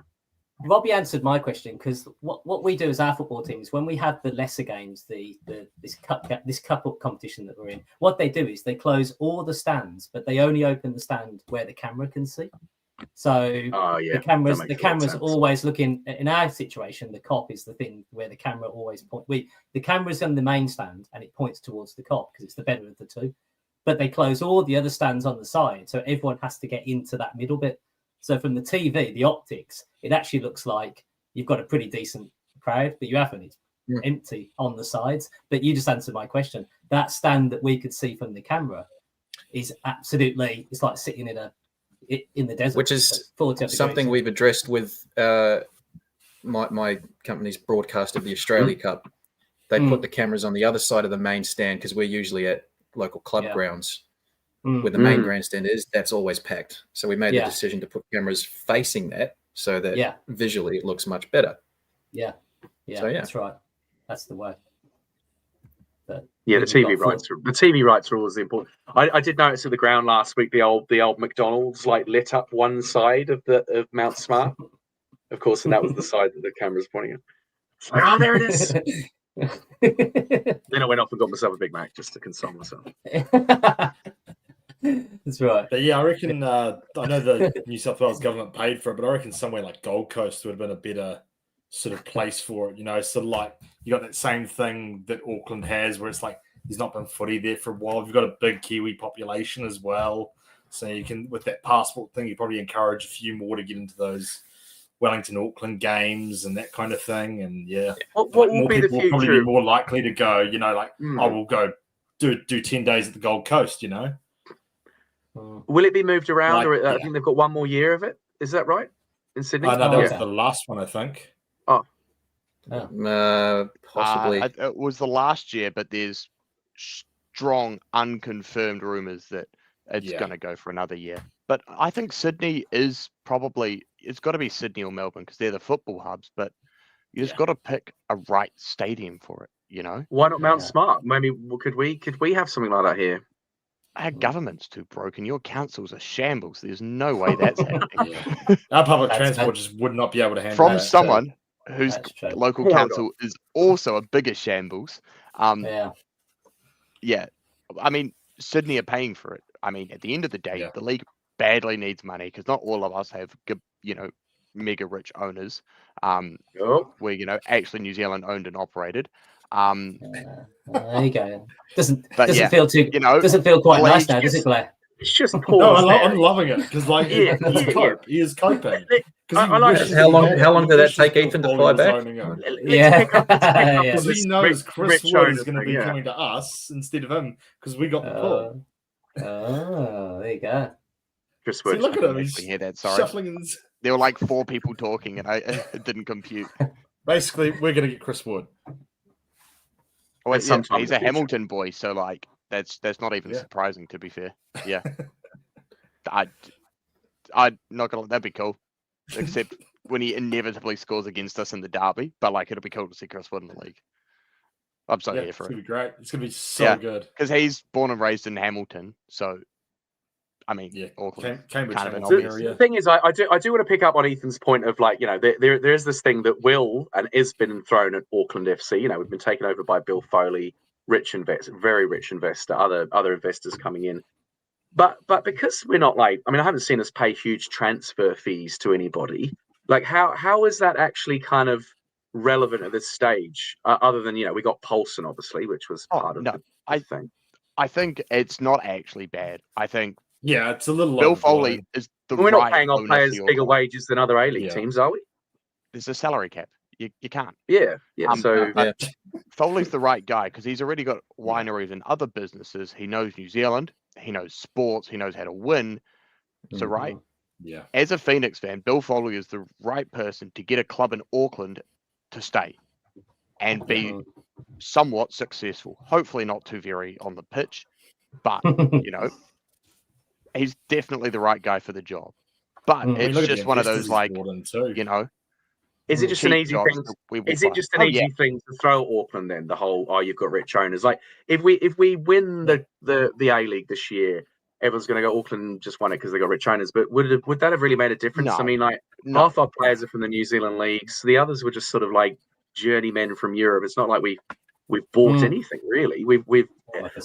Robbie answered my question because what we do as our football team is when we have the lesser games, this cup competition that we're in, what they do is they close all the stands, but they only open the stand where the camera can see. So the camera's always looking. In our situation, the cop is the thing where the camera always point. The camera's on the main stand and it points towards the cop because it's the better of the two. But they close all the other stands on the side, so everyone has to get into that middle bit. So from the TV, the optics, it actually looks like you've got a pretty decent crowd, but you haven't. It's empty on the sides. But you just answered my question. That stand that we could see from the camera is absolutely, it's like sitting in the desert. Which is something we've addressed with my company's broadcast of the Australia Cup. They put the cameras on the other side of the main stand because we're usually at local club grounds. Where the main grandstand is, that's always packed. So we made the decision to put cameras facing that so that visually it looks much better. Yeah, that's right. That's the way. But the TV rights. The TV rights are always important. I did notice at the ground last week the old McDonald's like lit up one side of Mount Smart, of course, and that was the side that the camera's pointing at. It's like, oh, there it is. Then I went off and got myself a Big Mac just to console myself. That's right. But yeah, I reckon I know the New South Wales government paid for it, but I reckon somewhere like Gold Coast would have been a better sort of place for it. You know, sort of like you got that same thing that Auckland has where it's like there's not been footy there for a while. You've got a big Kiwi population as well. So you can, with that passport thing, you probably encourage a few more to get into those Wellington Auckland games and that kind of thing. And what will more be the people future? will probably be more likely to go, you know, like I will go do 10 days at the Gold Coast, you know. Will it be moved around, or I think they've got one more year of it? Is that right in Sydney? No, that was the last one, I think. Possibly. It was the last year, but there's strong, unconfirmed rumours that it's going to go for another year. But I think Sydney is probably, it's got to be Sydney or Melbourne because they're the football hubs, but you just got to pick a right stadium for it, you know? Why not Mount Smart? Maybe could we have something like that here? Our government's too broken. Your council's a shambles. There's no way that's happening. Our public transport just would not be able to handle From that. Someone whose local council is also a bigger shambles. I mean, Sydney are paying for it. I mean, at the end of the day, the league badly needs money because not all of us have, you know, mega rich owners. Where, you know, actually New Zealand owned and operated. There you go. Doesn't feel too, you know, doesn't feel quite nice now, does it, Blair? It's just poor. No, I'm loving it because like he is coping. I like how long did that take Ethan to fly back? Because he knows Chris Wood is going to be coming to us instead of him because we got the call. Oh, there you go. Chris Wood. See, look at him. He's shuffling. There were like 4 people talking, and it didn't compute. Basically, we're going to get Chris Wood. Oh, wait, he's a Hamilton boy, so like that's not even surprising, to be fair. Yeah, I'd not gonna. That'd be cool, except when he inevitably scores against us in the derby. But like, it'll be cool to see Chris Wood in the league. I'm so here for it. It's gonna be great. It's gonna be so good because he's born and raised in Hamilton, so. I mean, Auckland. Cambridge. Kind of the thing is, I do want to pick up on Ethan's point of like, you know, there is this thing that will and is been thrown at Auckland FC. You know, we've been taken over by Bill Foley, very rich investor, other investors coming in. But because we're not like, I mean, I haven't seen us pay huge transfer fees to anybody. Like, how is that actually kind of relevant at this stage? Other than, you know, we got Paulson obviously, which was part of the thing. I think it's not actually bad. I think. Yeah, it's a little. Bill Foley is the. We're not paying our players bigger wages than other A-League teams, are we? There's a salary cap. You can't. Yeah. So Foley's the right guy because he's already got wineries and other businesses. He knows New Zealand. He knows sports. He knows how to win. So, right. Yeah. As a Phoenix fan, Bill Foley is the right person to get a club in Auckland to stay and be somewhat successful. Hopefully not too very on the pitch, but, he's definitely the right guy for the job. But it's just one of those, like, is it just an easy thing? Is it just an easy thing to throw Auckland then? The whole you've got rich owners. Like if we win the A-League this year, everyone's going to go Auckland just won it because they got rich owners. But would that have really made a difference? No. I mean, like half our players are from the New Zealand leagues. The others were just sort of like journeymen from Europe. It's not like we've bought anything really. I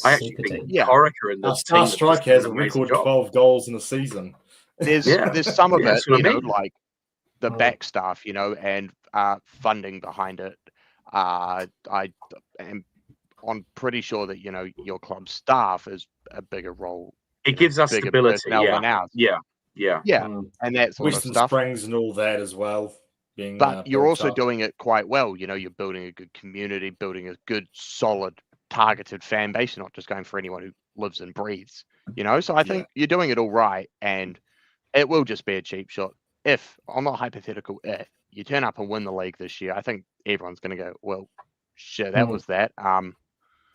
actually think Corica and the our striker has a record 12 goals in a season. There's some of it, like the back staff, and funding behind it. I'm pretty sure that your club staff is a bigger role. It gives us stability. Yeah. And that sort Western of stuff. Springs and all that as well. But you're also doing it quite well. You're building a good community, building a good, solid, targeted fan base. You're not just going for anyone who lives and breathes. So I think you're doing it all right, and it will just be a cheap shot. If I'm not hypothetical, if you turn up and win the league this year, I think everyone's going to go, well, sure, that was that. Oh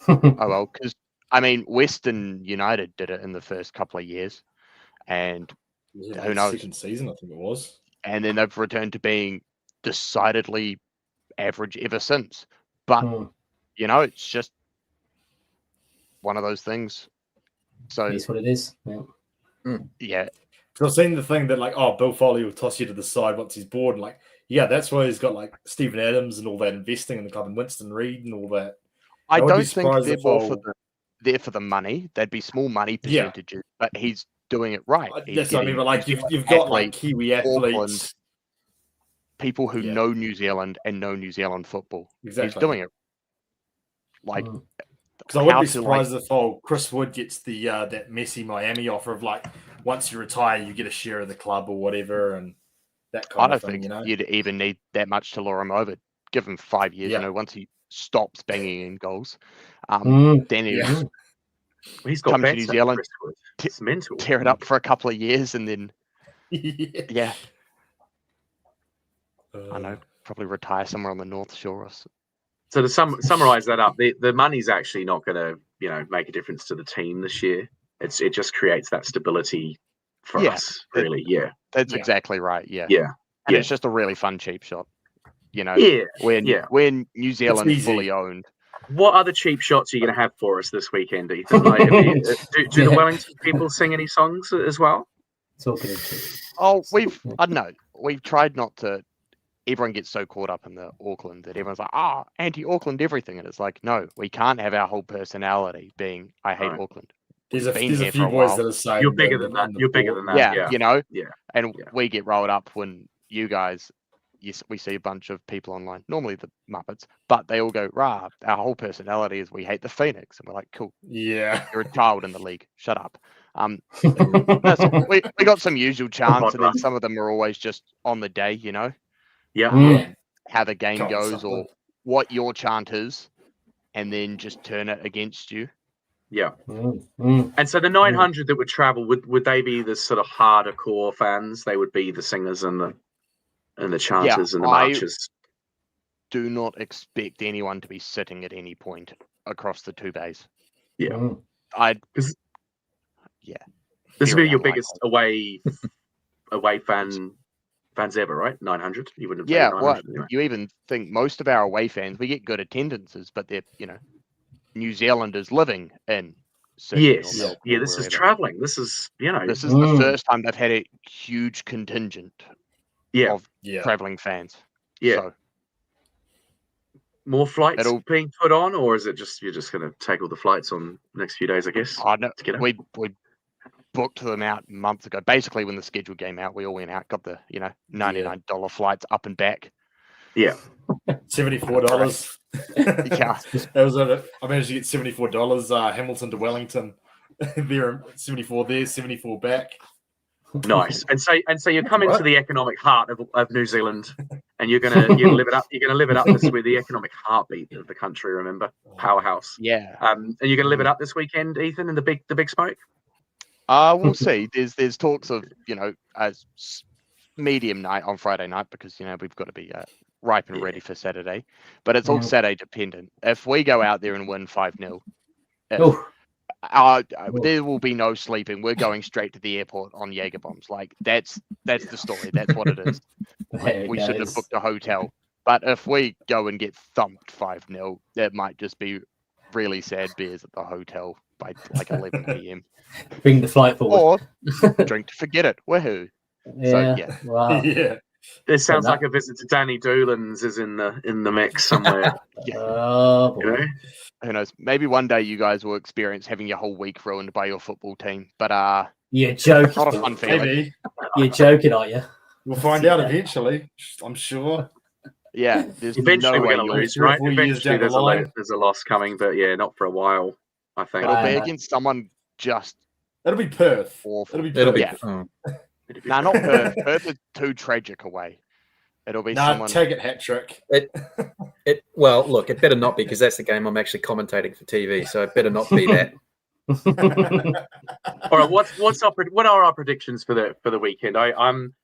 well, because Western United did it in the first couple of years, and who knows? Second season, I think it was. And then they've returned to being decidedly average ever since. But it's just one of those things. So it's what it is. Yeah. I've seen the thing that Bill Foley will toss you to the side once he's bored, and that's why he's got Stephen Adams and all that investing in the club, and Winston Reid and all that. I don't think they're more there for the money. They'd be small money percentages, but he's doing it right. That's what I mean, but you've got Kiwi athletes, Auckland, people who know New Zealand and know New Zealand football. Exactly. He's doing it because I wouldn't be surprised if Chris Wood gets the that messy Miami offer of once you retire you get a share of the club or whatever, and that kind of thing. I don't think you'd even need that much to lure him over. Give him 5 years. Once he stops banging in goals, then he's got come to New Zealand, it's mental. Tear it up for a couple of years, and then I know, probably retire somewhere on the North Shore. So to summarize that up, the money's actually not going to make a difference to the team this year. It just creates that stability for us, really. That's exactly right. And it's just a really fun cheap shot. When New Zealand is fully owned. What other cheap shots are you going to have for us this weekend, Ethan? Do the Wellington people sing any songs as well? I don't know. We've tried not to. Everyone gets so caught up in the Auckland that everyone's like, anti-Auckland everything. And it's like, no, we can't have our whole personality being, I hate Auckland. There's a few boys that are saying you're bigger than that. You're bigger than that. And we get rolled up when you guys, we see a bunch of people online, normally the Muppets, but they all go, rah, our whole personality is we hate the Phoenix. And we're like, cool. Yeah. You're a child in the league. Shut up. We got some usual chants, and then some of them are always just on the day, how the game goes or what your chant is, and then just turn it against you. And so the 900 that would travel, would they be the sort of harder core fans? They would be the singers and the chanters and the marchers. Do not expect anyone to be sitting at any point across the two bays. This would be your biggest away fans ever, right? 900. You wouldn't have 900 anyway. You even think most of our away fans, we get good attendances, but they're New Zealanders living in Sydney. This is traveling. This is this is the first time they've had a huge contingent of traveling fans. So, more flights being put on, or is it just you're just going to take all the flights on the next few days? I guess. We booked them out months ago. Basically, when the schedule came out, we all went out, got the $99 flights up and back. $74. That was I managed to get $74. Hamilton to Wellington, there 74 there, 74 back. Nice. And so you're coming to the economic heart of New Zealand, and you're gonna live it up. You're gonna live it up this with the economic heartbeat of the country. Remember, powerhouse. Yeah. And you're gonna live it up this weekend, Ethan, in the big smoke. We'll see. There's talks of a medium night on Friday night because we've got to be ripe and ready for Saturday, but it's all Saturday dependent. If we go out there and win 5-0, there will be no sleeping. We're going straight to the airport on Jaeger bombs. Like that's the story. That's what it is. We shouldn't have booked a hotel. But if we go and get thumped 5-0, that might just be really sad beers at the hotel by like 11 p.m. Bring the flight forward. Or drink to forget it. Woohoo. Yeah. So, Wow. Yeah. This sounds like a visit to Danny Doolan's is in the mix somewhere. Oh, boy. Who knows? Maybe one day you guys will experience having your whole week ruined by your football team. But you're joking. not a fun feeling. Maybe. You're joking, are you? We'll find out eventually. I'm sure. Yeah, there's Eventually no we're way going to you'll lose, right? 3 or 4 years Eventually down the line. there's a loss coming, but yeah, not for a while, I think. It'll be against someone just It'll be Perth. awful. It'll be Perth. Yeah. No, not Perth. Perth is too tragic away. It'll be someone. Take it, hat trick. Well, look, it better not be because that's the game I'm actually commentating for TV. So it better not be that. All right, what are our predictions for the weekend? I'm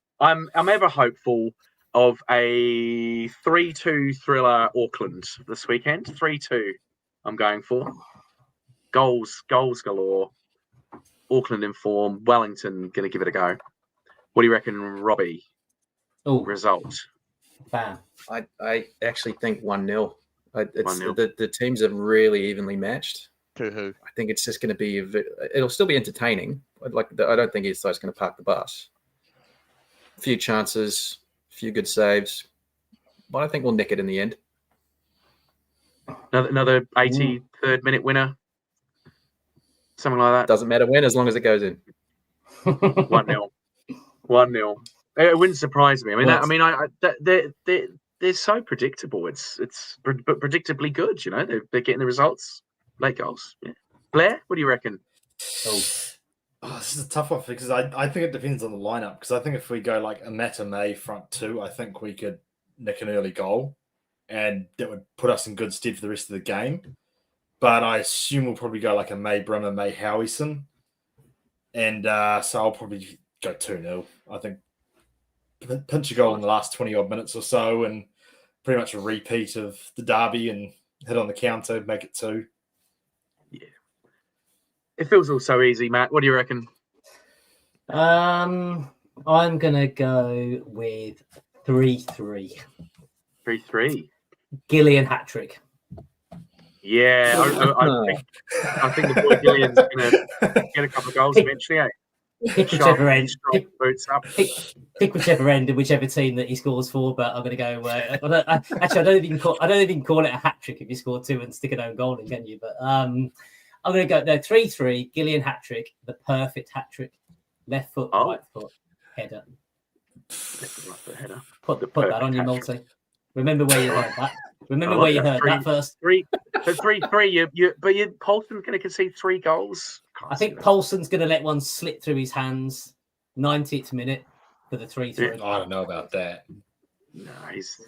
ever hopeful of a 3-2 thriller Auckland this weekend. 3-2 I'm going for. Goals galore. Auckland in form. Wellington going to give it a go. What do you reckon, Robbie? Result? Bam. I actually think 1-0. 1-0. The teams are really evenly matched. To who? I think it's just going to be. It'll still be entertaining. I don't think Eastside's going to park the bus. A few chances, a few good saves, but I think we'll nick it in the end. Another 83rd minute winner. Something like that. Doesn't matter when, as long as it goes in. 1-0. 1-0. It wouldn't surprise me. They're so predictable. It's predictably good. They're getting the results. Late goals. Yeah. Blair, what do you reckon? This is a tough one because I think it depends on the lineup. Because I think if we go like a Matamay front two, I think we could nick an early goal, and that would put us in good stead for the rest of the game. But I assume we'll probably go like a May Brimmer, May Howieson, and so I'll probably go 2-0. I think pinch a goal in the last 20 odd minutes or so, and pretty much a repeat of the derby and hit on the counter, make it 2. Yeah. It feels all so easy, Matt. What do you reckon? I'm going to go with 3-3. 3-3. Gillian hat-trick. Yeah, I think the boy Gillian's going to get a couple of goals eventually, eh? Pick whichever end. Boots up. Pick whichever end and whichever team that he scores for. But I'm going to go. I don't even call it a hat trick if you score 2 and stick an own goal in, can you? But I'm going to go 3-3. Gillian hat trick, the perfect hat trick. Left foot, right foot, header. Left foot, right foot, header. Put that on your multi. Remember where you heard that. Remember where you heard that first. 3-3. But Paulson's going to concede 3 goals. I think Paulson's going to let one slip through his hands. 90th minute for the 3-3. I don't know about that. No, he's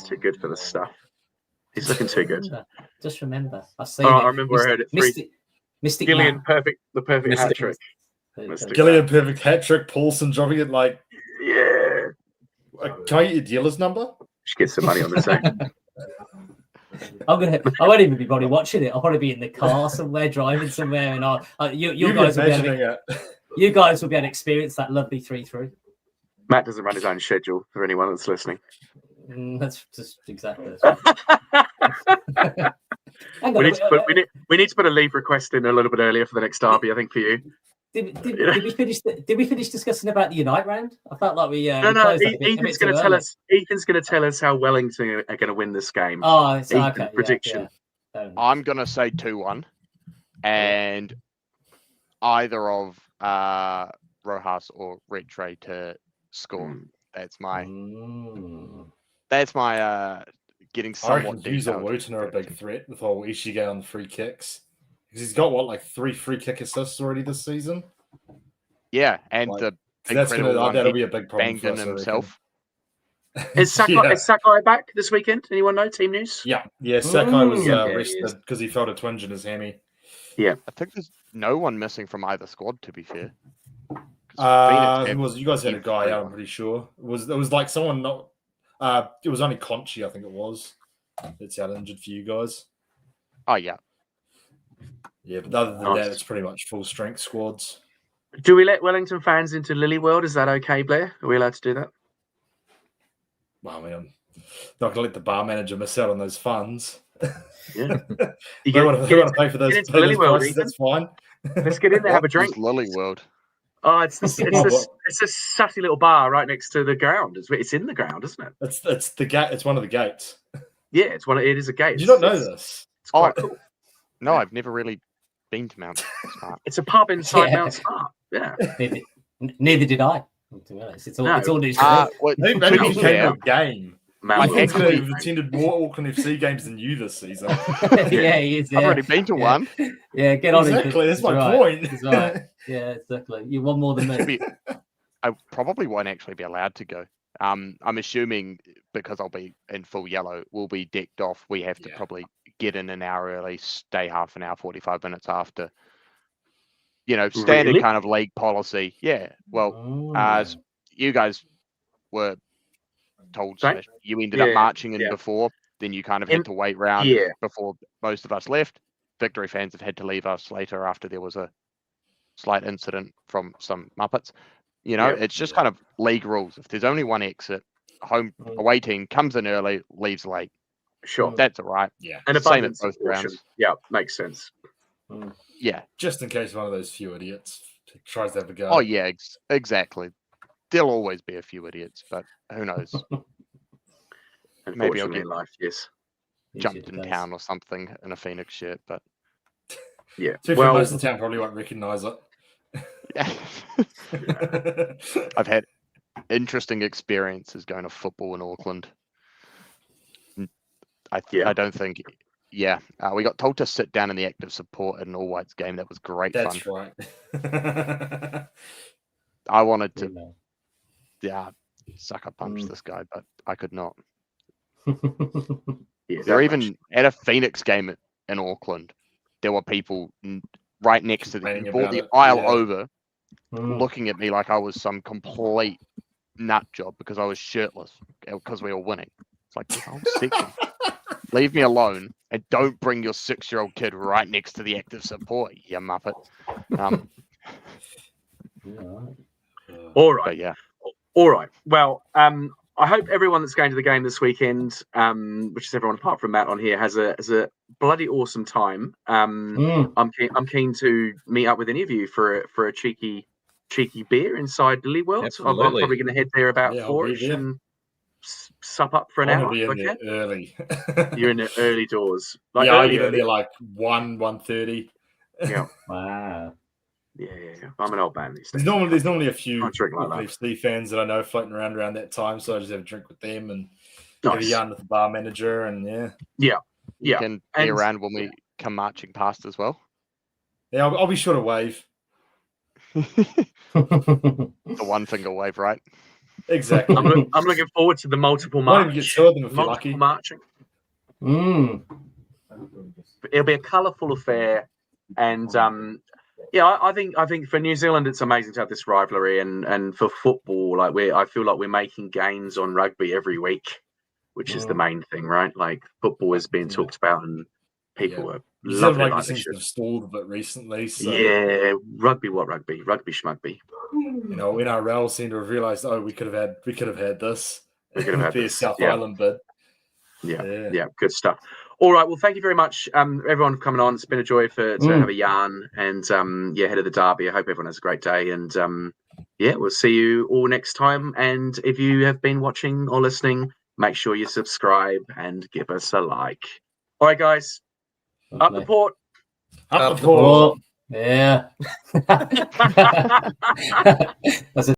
too good for this stuff. He's looking too good. Just remember, I've seen. I remember I heard it. Mystic Gillian, the perfect hat trick. Gillian, perfect hat trick. Paulson dropping it like. Yeah. Can I get your dealer's number? Should get some money on this. I won't even be probably watching it. I'll probably be in the car somewhere, driving somewhere, and you guys will be able to experience that lovely 3-3. Matt doesn't run his own schedule for anyone that's listening. That's just exactly. We need to put a leave request in a little bit earlier for the next derby. I think for you. Did we finish discussing about the Unite round? I felt like we. No. Ethan's going to tell us. Ethan's going to tell us how Wellington are going to win this game. Oh, it's okay. Prediction. Yeah. I'm going to say 2-1, and either of Rojas or Red Tray to score. That's my. That's my getting somewhat. Hughes or Wooten are a big threat with all Ishige on the free kicks. Because he's got 3 free kick assists already this season. Yeah, and that'll be a big problem banged for in us, himself. Is Sakai back this weekend? Anyone know? Team news? Yeah. Sakai was Yeah, rested because he felt a twinge in his hammy. Yeah. I think there's no one missing from either squad, to be fair. You guys had a guy out, I'm pretty sure. It was like someone not. It was only Conchi, I think it was. That's out injured for you guys. Oh yeah. Yeah, but other than that, it's pretty much full strength squads. Do we let Wellington fans into Lily World? Is that okay, Blair? Are we allowed to do that? Well, I mean, I'm not going to let the bar manager miss out on those funds. Yeah. They want to pay for those prices, that's fine. Let's get in there, have a drink. Lily World. Oh, it's a sassy little bar right next to the ground. It's in the ground, isn't it? It's the gate. It's one of the gates. Yeah, it is a gate. Did you not know this? It's quite cool. No, I've never really been to Mount Smart. It's a pub inside Mount Smart. Yeah. Neither did I. To be honest, it's all news to me. Maybe it became a game. I've attended more Auckland FC games than you this season. Yeah, he is. Yeah. I've already been to one. Yeah, get on exactly. That's my point. That's right. Yeah, exactly. You want more than me. I probably won't actually be allowed to go. I'm assuming because I'll be in full yellow, we'll be decked off. We have to probably get in an hour early, stay half an hour, 45 minutes after. Standard kind of league policy. Yeah. Well, you guys were told you ended up marching in before, then you kind of had to wait round before most of us left. Victory fans have had to leave us later after there was a slight incident from some Muppets. It's just kind of league rules. If there's only one exit, away team comes in early, leaves late. Sure. That's all right. Yeah. And same at both grounds. Yeah, makes sense. Yeah. Just in case one of those few idiots tries to have a go. Oh, yeah, exactly. There'll always be a few idiots, but who knows? Maybe I'll get life, jumped in town or something in a Phoenix shirt, but yeah. Most of the town probably won't recognise it. Yeah. I've had interesting experiences going to football in Auckland. I don't think. Yeah, we got told to sit down in the active support at an All Whites game. That was great fun. That's right. I wanted to, sucker punch this guy, but I could not. They're even at a Phoenix game in Auckland. There were people right next to them, brought the aisle over, looking at me like I was some complete nut job because I was shirtless because we were winning. It's like, I'm section. Leave me alone and don't bring your 6-year-old kid right next to the active support, you muppet. All right. But yeah. All right. Well, I hope everyone that's going to the game this weekend, which is everyone apart from Matt on here, has a bloody awesome time. I'm keen to meet up with any of you for a cheeky beer inside Lily World. I'm probably going to head there about 4ish and sup up for an hour. Be in there early. You're in the early doors. I get in there like 1:30. Yeah. Wow. Yeah. I'm an old man these days. There's normally a few like FC fans that I know floating around that time, so I just have a drink with them and have a nice. yarn with the bar manager, and You can be around when we come marching past as well. Yeah, I'll be sure to wave. The one finger wave, right? Exactly. I'm looking forward to the multiple march. Might even get two of them if you're lucky. Marching. It'll be a colourful affair, and I think for New Zealand it's amazing to have this rivalry, and for football, I feel like we're making gains on rugby every week, which is the main thing, right? Like football is being talked about, and people are loving it. Rugby seems to have stalled a bit recently. So. Yeah, rugby schmugby. In our RL seem to have realised, we could have had this. We could have had the South Island bid. Yeah, good stuff. All right, well, thank you very much, everyone, for coming on. It's been a joy to have a yarn, and ahead of the derby. I hope everyone has a great day, and we'll see you all next time. And if you have been watching or listening, make sure you subscribe and give us a like. All right, guys, up the port. Up the port. Yeah. That's a